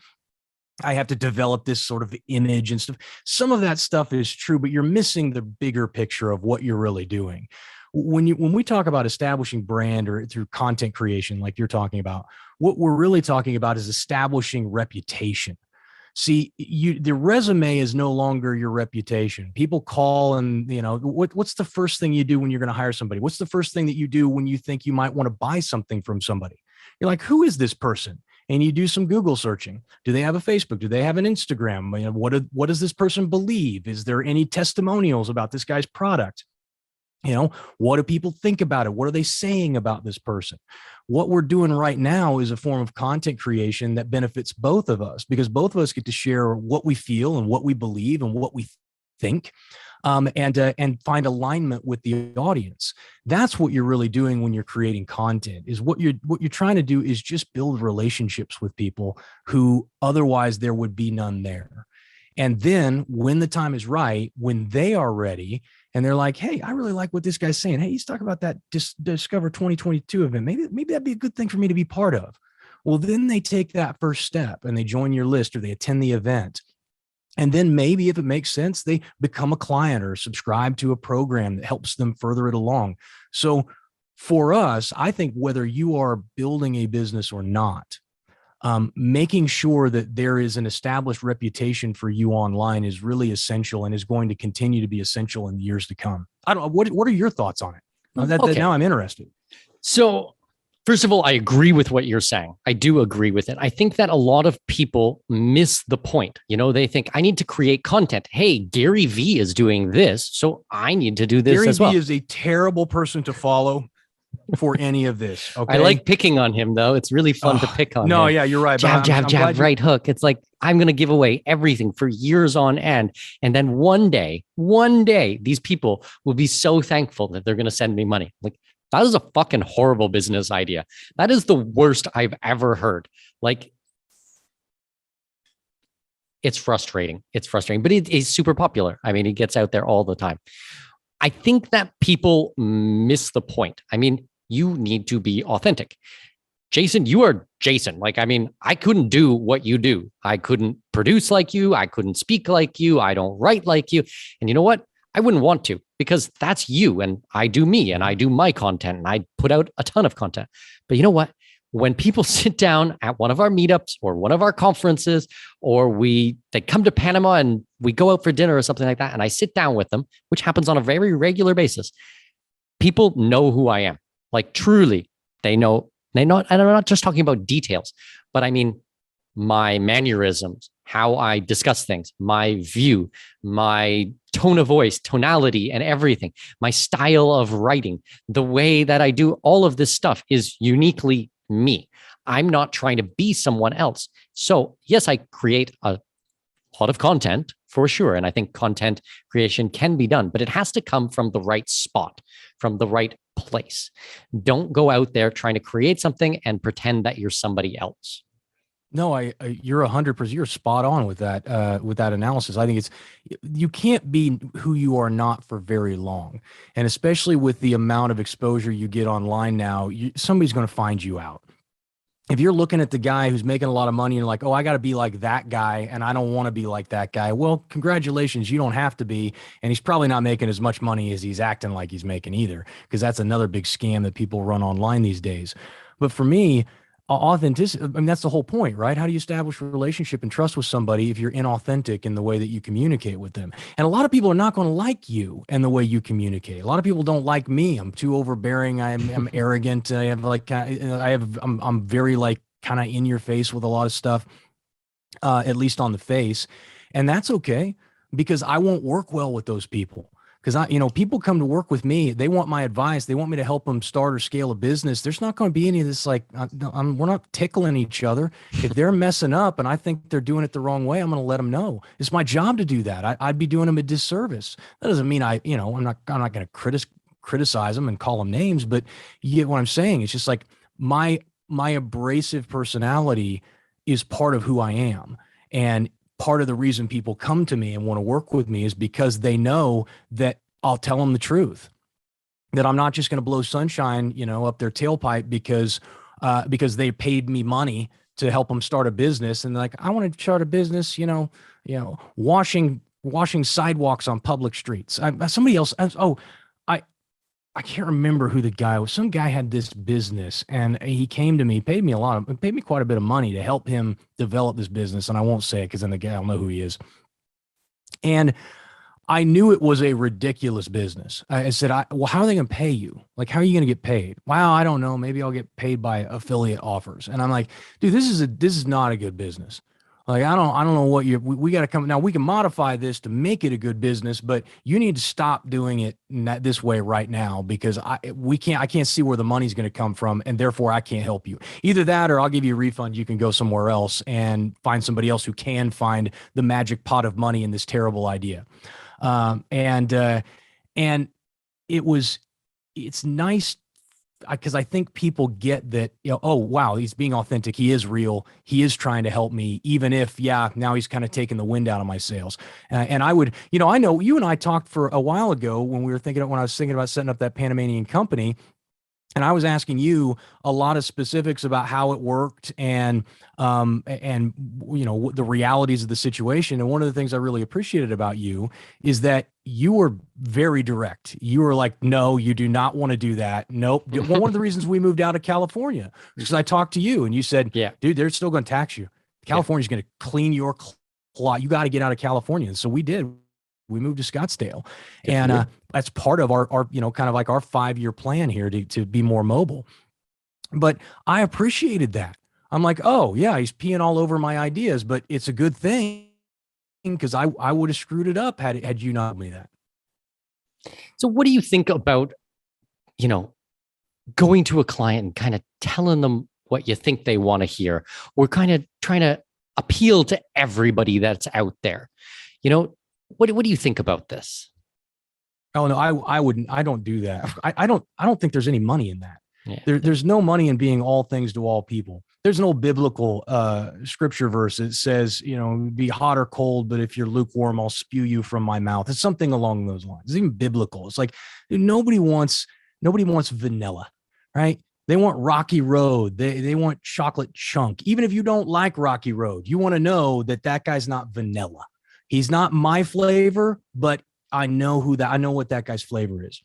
I have to develop this sort of image and stuff. Some of that stuff is true, but you're missing the bigger picture of what you're really doing. When we talk about establishing brand or through content creation, like you're talking about, what we're really talking about is establishing reputation. See, the resume is no longer your reputation. People call and, what's the first thing you do when you're going to hire somebody? What's the first thing that you do when you think you might want to buy something from somebody? You're like, who is this person? And you do some Google searching. Do they have a Facebook? Do they have an Instagram? What does this person believe? Is there any testimonials about this guy's product? What do people think about it? What are they saying about this person? What we're doing right now is a form of content creation that benefits both of us, because both of us get to share what we feel and what we believe and what we think, and find alignment with the audience. That's what you're really doing when you're creating content. Is what you're trying to do is just build relationships with people who otherwise there would be none there. And then when the time is right, when they are ready and they're like, hey, I really like what this guy's saying. Hey, he's talking about that Discover 2022 event. Maybe that'd be a good thing for me to be part of. Well, then they take that first step and they join your list or they attend the event. And then maybe if it makes sense, they become a client or subscribe to a program that helps them further it along. So for us, I think whether you are building a business or not, making sure that there is an established reputation for you online is really essential and is going to continue to be essential in the years to come. What are your thoughts on it? Now I'm interested. So first of all, I agree with what you're saying. I do agree with it. I think that a lot of people miss the point. They think I need to create content. Hey, Gary V is doing this, so I need to do this as well. Gary V is a terrible person to follow for any of this. Okay. I like picking on him though. It's really fun to pick on him. No, yeah, you're right. Jab, right hook. It's like, I'm going to give away everything for years on end. And then one day, these people will be so thankful that they're going to send me money. Like, that is a fucking horrible business idea. That is the worst I've ever heard. Like, it's frustrating. But it is super popular. I mean, it gets out there all the time. I think that people miss the point. I mean, you need to be authentic. Jason, you are Jason. Like, I mean, I couldn't do what you do. I couldn't produce like you. I couldn't speak like you. I don't write like you. And you know what? I wouldn't want to, because that's you and I do me and I do my content and I put out a ton of content. But you know what? When people sit down at one of our meetups or one of our conferences, or they come to Panama and we go out for dinner or something like that, and I sit down with them, which happens on a very regular basis, people know who I am. Like, truly, they know. And I'm not just talking about details, but I mean my mannerisms, how I discuss things, my view, my tone of voice, tonality, and everything, my style of writing, the way that I do all of this stuff is uniquely me. I'm not trying to be someone else. So yes, I create a a lot of content for sure. And I think content creation can be done, but it has to come from the right spot, from the right place. Don't go out there trying to create something and pretend that you're somebody else. No, you're 100%. You're spot on with that analysis. I think you can't be who you are not for very long, and especially with the amount of exposure you get online now, somebody's going to find you out. If you're looking at the guy who's making a lot of money and like, oh, I got to be like that guy, and I don't want to be like that guy. Well, congratulations, you don't have to be, and he's probably not making as much money as he's acting like he's making either, because that's another big scam that people run online these days. But for me, authenticity, I mean, that's the whole point, right? How do you establish a relationship and trust with somebody if you're inauthentic in the way that you communicate with them? And a lot of people are not going to like you and the way you communicate. A lot of people don't like me. I'm too overbearing. I'm arrogant. I'm very like kind of in your face with a lot of stuff, at least on the face. And that's okay, because I won't work well with those people. Because people come to work with me, they want my advice. They want me to help them start or scale a business. There's not going to be any of this like, we're not tickling each other. If they're messing up and I think they're doing it the wrong way, I'm going to let them know. It's my job to do that. I'd be doing them a disservice. That doesn't mean I'm not going to criticize them and call them names, but you get what I'm saying. It's just like my abrasive personality is part of who I am. And part of the reason people come to me and want to work with me is because they know that I'll tell them the truth, that I'm not just going to blow sunshine, up their tailpipe because they paid me money to help them start a business. And like, I want to start a business, washing sidewalks on public streets. Somebody else. I can't remember who the guy was. Some guy had this business and he came to me, paid me quite a bit of money to help him develop this business. And I won't say it because then the guy will know who he is. And I knew it was a ridiculous business. I said, well, how are they going to pay you? Like, how are you going to get paid? Wow, I don't know. Maybe I'll get paid by affiliate offers. And I'm like, dude, this is not a good business. Like, I don't know what we got to come. Now we can modify this to make it a good business, but you need to stop doing it this way right now, because I can't see where the money's going to come from. And therefore I can't help you. Either that, or I'll give you a refund. You can go somewhere else and find somebody else who can find the magic pot of money in this terrible idea. And it's nice, because I think people get that, oh, wow, he's being authentic. He is real. He is trying to help me, even if, now he's kind of taking the wind out of my sails. And I would, I know you and I talked for a while ago when I was thinking about setting up that Panamanian company. And I was asking you a lot of specifics about how it worked and the realities of the situation. And one of the things I really appreciated about you is that you were very direct. You were like, no, you do not want to do that. Nope. One of the reasons we moved out of California is because I talked to you and you said, yeah, dude, they're still going to tax you. California's going to clean your clock. You got to get out of California. And so we did. We moved to Scottsdale, and that's part of our kind of like our 5-year plan here to be more mobile. But I appreciated that. I'm like, oh yeah, he's peeing all over my ideas, but it's a good thing, because I would have screwed it up had you not told me that. So what do you think about, going to a client and kind of telling them what you think they want to hear, or kind of trying to appeal to everybody that's out there? What do you think about this? Oh no, I wouldn't. I don't do that. I don't think there's any money in that. Yeah. There's no money in being all things to all people. There's an old biblical scripture verse that says, be hot or cold, but if you're lukewarm, I'll spew you from my mouth. It's something along those lines. It's even biblical. It's like, dude, nobody wants vanilla, right? They want Rocky Road. They want chocolate chunk. Even if you don't like Rocky Road, you want to know that guy's not vanilla. He's not my flavor, but I know what that guy's flavor is.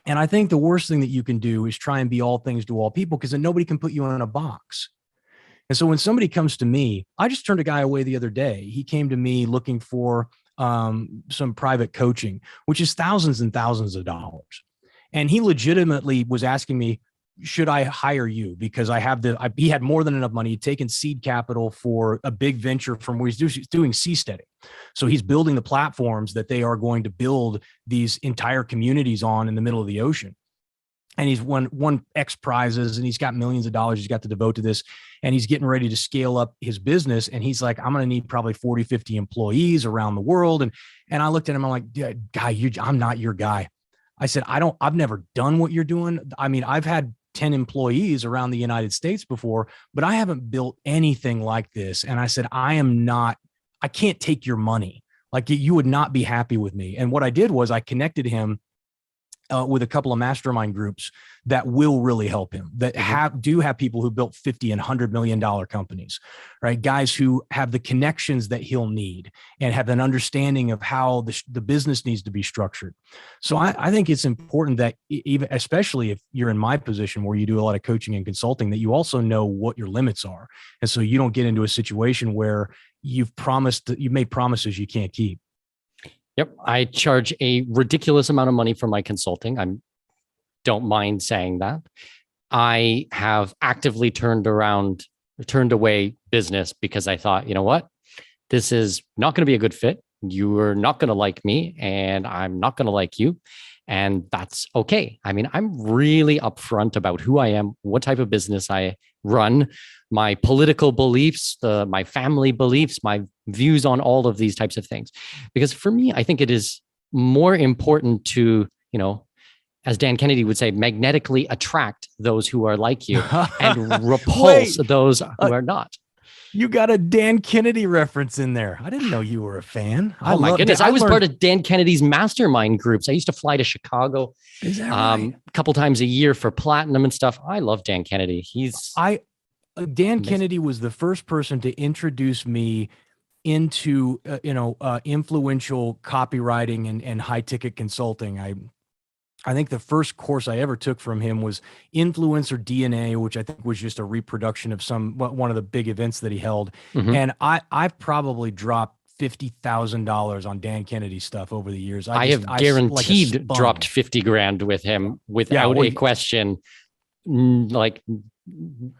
And I think the worst thing that you can do is try and be all things to all people, because then nobody can put you in a box. And so when somebody comes to me, I just turned a guy away the other day. He came to me looking for some private coaching, which is thousands and thousands of dollars. And he legitimately was asking me, should I hire you? Because he had more than enough money. He'd taken seed capital for a big venture from where he's doing seasteading. So he's building the platforms that they are going to build these entire communities on in the middle of the ocean. and he's won X prizes, and he's got millions of dollars he's got to devote to this, and he's getting ready to scale up his business. And he's like, I'm going to need probably 40, 50 employees around the world. And I looked at him, I'm like, guy, I'm not your guy. I said, I've never done what you're doing. I mean, I've had 10 employees around the United States before, but I haven't built anything like this. And I said, I can't take your money. Like, you would not be happy with me. And what I did was I connected him with a couple of mastermind groups that will really help him, that have people who built $50 and $100 million companies, right? Guys who have the connections that he'll need and have an understanding of how the business needs to be structured. So I think it's important that even, especially if you're in my position where you do a lot of coaching and consulting, that you also know what your limits are. And so you don't get into a situation where you've made promises you can't keep. Yep. I charge a ridiculous amount of money for my consulting. I don't mind saying that. I have actively turned away business because I thought, you know what? This is not going to be a good fit. You're not going to like me, and I'm not going to like you. And that's okay. I mean, I'm really upfront about who I am, what type of business I run, my political beliefs, my family beliefs, my views on all of these types of things. Because for me, I think it is more important to, as Dan Kennedy would say, magnetically attract those who are like you and repulse those who are not. You got a Dan Kennedy reference in there. I didn't know you were a fan. Oh my goodness. I was part of Dan Kennedy's mastermind groups. I used to fly to Chicago a couple times a year for platinum and stuff. I love Dan Kennedy. Dan Kennedy was the first person to introduce me into, influential copywriting and high ticket consulting. I think the first course I ever took from him was Influencer DNA, which I think was just a reproduction of one of the big events that he held. Mm-hmm. And I've probably dropped $50,000 on Dan Kennedy stuff over the years. I have guaranteed dropped 50 grand with him without a question. Like,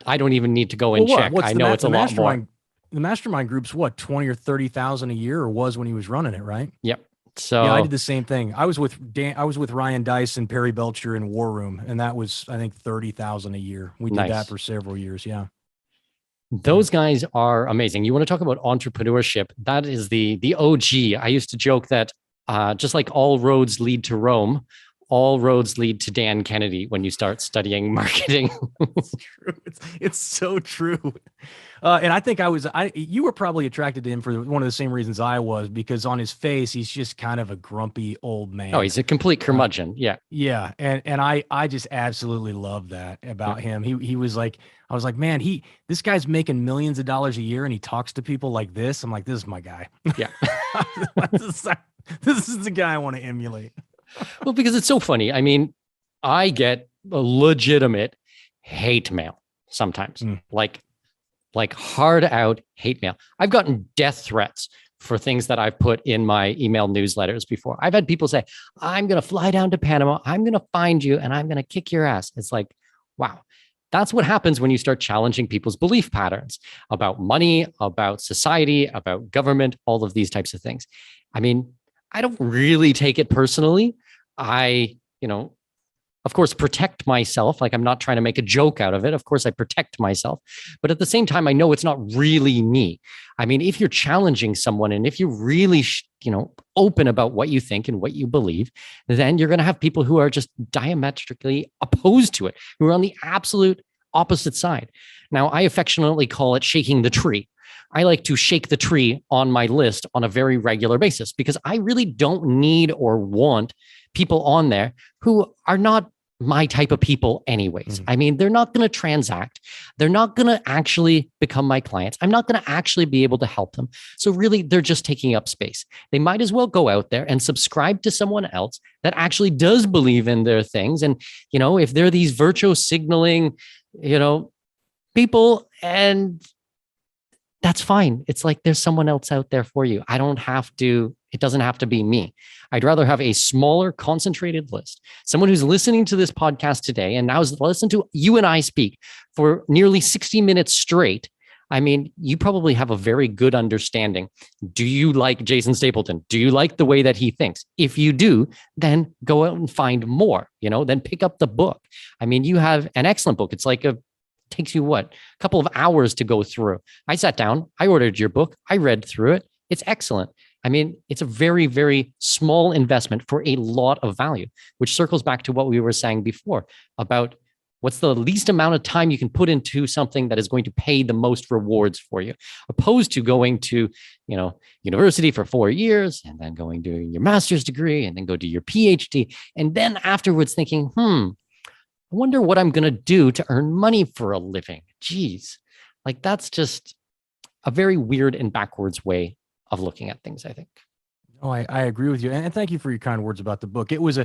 I don't even need to go and check. I know it's a lot more. The mastermind group's what, 20 or 30,000 a year, or was when he was running it, right? Yep. So yeah, I did the same thing. I was with Ryan Dice and Perry Belcher in War Room, and that was, I think, 30,000 a year. We did that for several years. Yeah. Those guys are amazing. You want to talk about entrepreneurship? That is the OG. I used to joke that just like all roads lead to Rome, all roads lead to Dan Kennedy when you start studying marketing. It's true. It's so true. And I think you were probably attracted to him for one of the same reasons I was, because on his face, he's just kind of a grumpy old man. Oh, he's a complete curmudgeon. Yeah. Yeah. And I just absolutely love that about him. He was like, I was like, man, this guy's making millions of dollars a year and he talks to people like this. I'm like, this is my guy. Yeah. This is the guy I want to emulate. Well, because it's so funny. I mean, I get a legitimate hate mail sometimes, like hard out hate mail. I've gotten death threats for things that I've put in my email newsletters before. I've had people say, I'm going to fly down to Panama. I'm going to find you and I'm going to kick your ass. It's like, wow. That's what happens when you start challenging people's belief patterns about money, about society, about government, all of these types of things. I mean, I don't really take it personally. I, of course, protect myself. Like, I'm not trying to make a joke out of it. Of course, I protect myself. But at the same time, I know it's not really me. I mean, if you're challenging someone and if you're really, open about what you think and what you believe, then you're going to have people who are just diametrically opposed to it, who are on the absolute opposite side. Now, I affectionately call it shaking the tree. I like to shake the tree on my list on a very regular basis because I really don't need or want people on there who are not my type of people anyways. I mean, they're not going to transact. They're not going to actually become my clients. I'm not going to actually be able to help them. So really, they're just taking up space. They might as well go out there and subscribe to someone else that actually does believe in their things. And, if they're these virtue signaling, people, and that's fine. It's like there's someone else out there for you. It doesn't have to be me. I'd rather have a smaller, concentrated list. Someone who's listening to this podcast today and now has listened to you and I speak for nearly 60 minutes straight I mean, you probably have a very good understanding. Do you like Jason Stapleton? Do you like the way that he thinks? If you do, then go out and find more, then pick up the book. I mean, you have an excellent book. It's like takes you what? A couple of hours to go through. I sat down, I ordered your book, I read through it. It's excellent. I mean, it's a very, very small investment for a lot of value, which circles back to what we were saying before about what's the least amount of time you can put into something that is going to pay the most rewards for you, opposed to going to, university for 4 years and then going to your master's degree and then go to your PhD. And then afterwards thinking, I wonder what I'm going to do to earn money for a living. Geez, like that's just a very weird and backwards way of looking at things, I think. Oh, I agree with you. And thank you for your kind words about the book. It was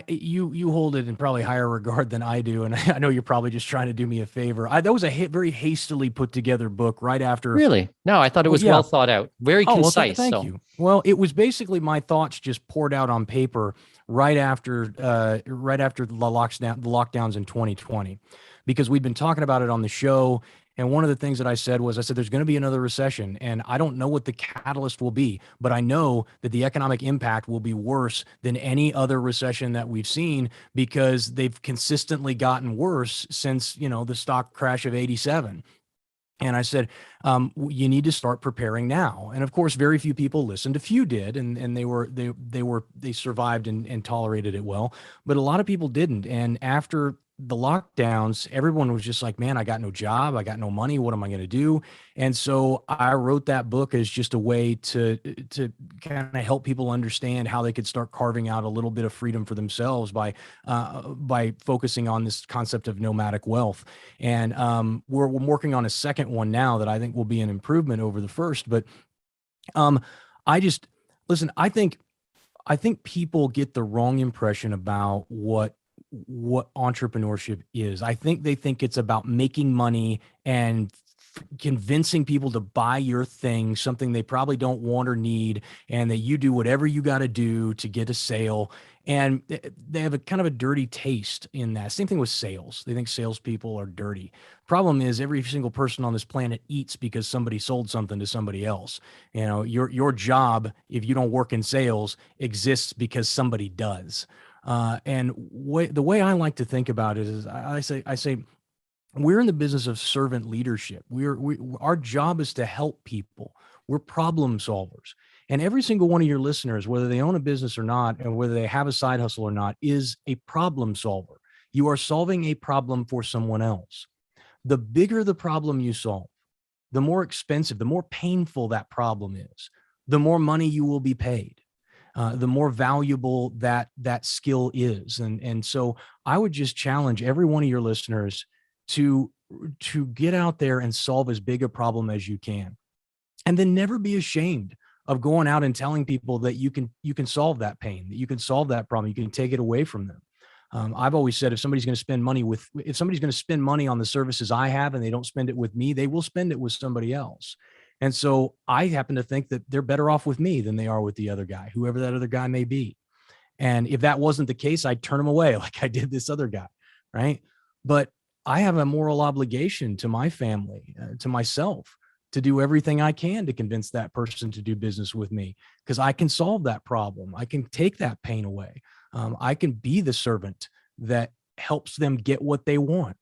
you hold it in probably higher regard than I do. And I know you're probably just trying to do me a favor. That was a very hastily put together book right after. Really? No, I thought it was well thought out, very concise. Well, thank you. Well, it was basically my thoughts just poured out on paper right after the lockdowns in 2020, because we've been talking about it on the show. And one of the things that I said, there's going to be another recession, and I don't know what the catalyst will be, but I know that the economic impact will be worse than any other recession that we've seen, because they've consistently gotten worse since, the stock crash of 87. And I said, you need to start preparing now. And of course, very few people listened. A few did, and they survived and tolerated it well, but a lot of people didn't. And after the lockdowns, everyone was just like, man, I got no job. I got no money. What am I going to do? And so I wrote that book as just a way to kind of help people understand how they could start carving out a little bit of freedom for themselves by focusing on this concept of nomadic wealth. And we're working on a second one now that I think will be an improvement over the first. But I think people get the wrong impression about what entrepreneurship is. I think they think it's about making money and convincing people to buy your thing, something they probably don't want or need, and that you do whatever you got to do to get a sale. And they have a kind of a dirty taste in that. Same thing with sales. They think salespeople are dirty. Problem is, every single person on this planet eats because somebody sold something to somebody else. Your job, if you don't work in sales, exists because somebody does. And the way I like to think about it is I say, we're in the business of servant leadership. Our job is to help people. We're problem solvers. And every single one of your listeners, whether they own a business or not, and whether they have a side hustle or not, is a problem solver. You are solving a problem for someone else. The bigger the problem you solve, the more expensive, the more painful that problem is, the more money you will be paid. The more valuable that skill is. And so I would just challenge every one of your listeners to get out there and solve as big a problem as you can. And then never be ashamed of going out and telling people that you can solve that pain, that you can solve that problem, you can take it away from them. I've always said, if somebody's going to spend money on the services I have and they don't spend it with me, they will spend it with somebody else. And so I happen to think that they're better off with me than they are with the other guy, whoever that other guy may be. And if that wasn't the case, I'd turn them away like I did this other guy, right? But I have a moral obligation to my family, to myself, to do everything I can to convince that person to do business with me, because I can solve that problem. I can take that pain away. I can be the servant that helps them get what they want.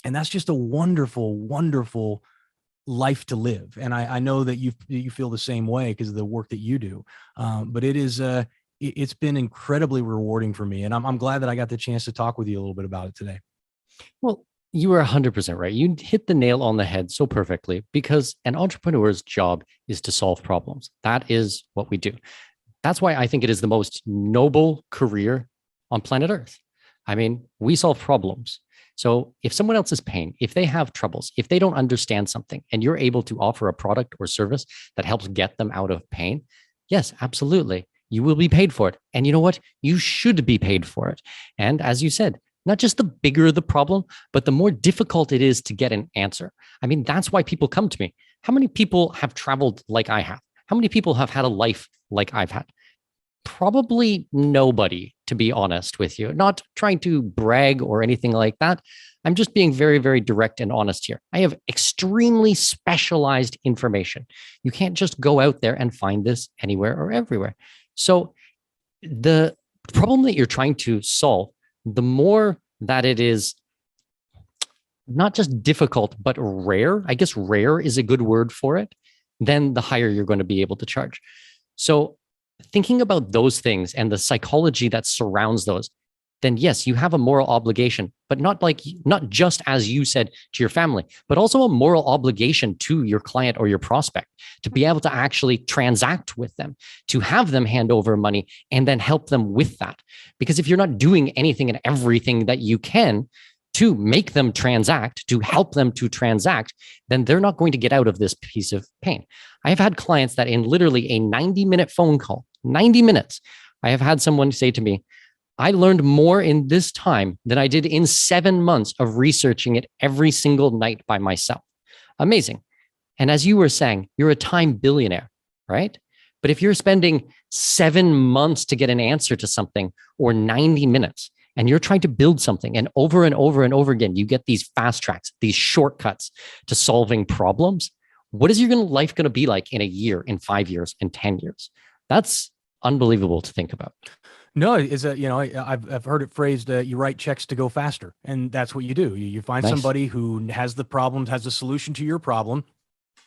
And that's just a wonderful, wonderful life to live. And I know that you feel the same way because of the work that you do. But it's been incredibly rewarding for me. And I'm glad that I got the chance to talk with you a little bit about it today. Well, you were 100% right. You hit the nail on the head so perfectly, because an entrepreneur's job is to solve problems. That is what we do. That's why I think it is the most noble career on planet Earth. I mean, we solve problems. So if someone else is paying, if they have troubles, if they don't understand something, and you're able to offer a product or service that helps get them out of pain, yes, absolutely, you will be paid for it. And you know what? You should be paid for it. And as you said, not just the bigger the problem, but the more difficult it is to get an answer. I mean, that's why people come to me. How many people have traveled like I have? How many people have had a life like I've had? Probably nobody, to be honest with you. Not trying to brag or anything like that. I'm just being very, very direct and honest here. I have extremely specialized information. You can't just go out there and find this anywhere or everywhere. So the problem that you're trying to solve, the more that it is not just difficult, but rare, I guess rare is a good word for it, then the higher you're going to be able to charge. So thinking about those things and the psychology that surrounds those, then yes, you have a moral obligation, but not just as you said to your family, but also a moral obligation to your client or your prospect to be able to actually transact with them, to have them hand over money and then help them with that. Because if you're not doing anything and everything that you can to make them transact, to help them to transact, then they're not going to get out of this piece of pain. I have had clients that in literally a 90-minute phone call, 90 minutes, I have had someone say to me, I learned more in this time than I did in 7 months of researching it every single night by myself. Amazing. And as you were saying, you're a time billionaire, right? But if you're spending 7 months to get an answer to something or 90 minutes, and you're trying to build something and over and over and over again, you get these fast tracks, these shortcuts to solving problems. What is your life going to be like in a year, in 5 years, in 10 years? That's unbelievable to think about. No, I've heard it phrased, you write checks to go faster. And that's what you do. You find somebody who has the problem, has the solution to your problem.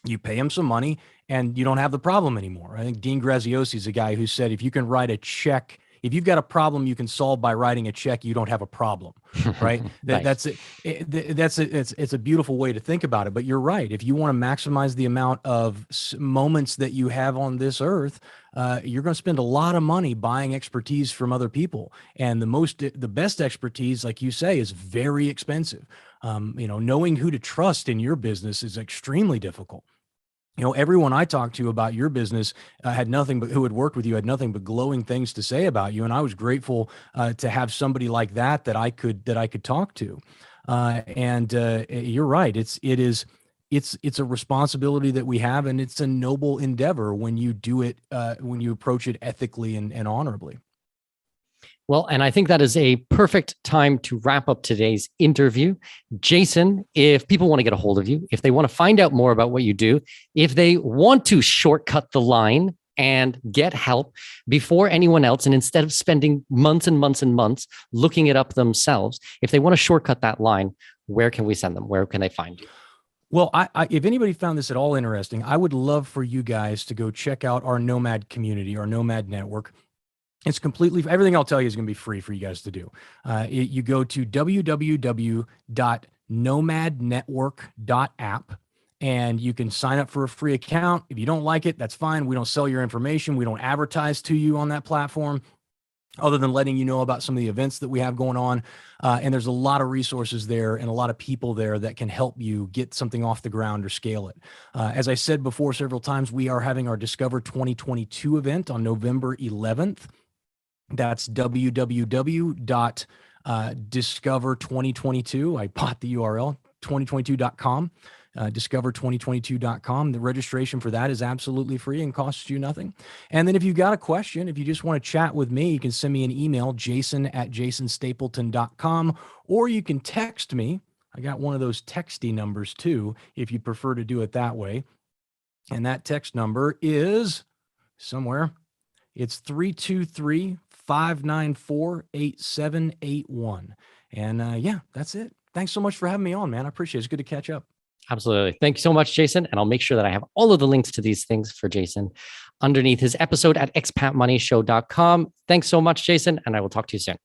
You pay them some money and you don't have the problem anymore. I think Dean Graziosi is a guy who said, if you can write a check, if you've got a problem you can solve by writing a check, you don't have a problem, right? That's it. It's a beautiful way to think about it. But you're right. If you want to maximize the amount of moments that you have on this earth, you're going to spend a lot of money buying expertise from other people. And the best expertise, like you say, is very expensive. Knowing who to trust in your business is extremely difficult. Everyone I talked to about your business who had worked with you had nothing but glowing things to say about you. And I was grateful to have somebody like that I could talk to. You're right. It's a responsibility that we have, and it's a noble endeavor when you do it, when you approach it ethically and honorably. Well, and I think that is a perfect time to wrap up today's interview. Jason, if people want to get a hold of you, if they want to find out more about what you do, if they want to shortcut the line and get help before anyone else, and instead of spending months and months and months looking it up themselves, if they want to shortcut that line, where can we send them? Where can they find you? Well, if anybody found this at all interesting, I would love for you guys to go check out our Nomad community, our Nomad Network. It's everything I'll tell you is going to be free for you guys to do. You go to www.nomadnetwork.app and you can sign up for a free account. If you don't like it, that's fine. We don't sell your information. We don't advertise to you on that platform other than letting you know about some of the events that we have going on. And there's a lot of resources there and a lot of people there that can help you get something off the ground or scale it. As I said before several times, we are having our Discover 2022 event on November 11th. That's www.discover2022. I bought the URL, 2022.com, discover2022.com. The registration for that is absolutely free and costs you nothing. And then if you've got a question, if you just want to chat with me, you can send me an email, jason@jasonstapleton.com, or you can text me. I got one of those texty numbers too, if you prefer to do it that way. And that text number is somewhere. It's 323-594-8781. And yeah, that's it. Thanks so much for having me on, man. I appreciate it. It's good to catch up. Absolutely. Thank you so much, Jason. And I'll make sure that I have all of the links to these things for Jason underneath his episode at expatmoneyshow.com. Thanks so much, Jason. And I will talk to you soon.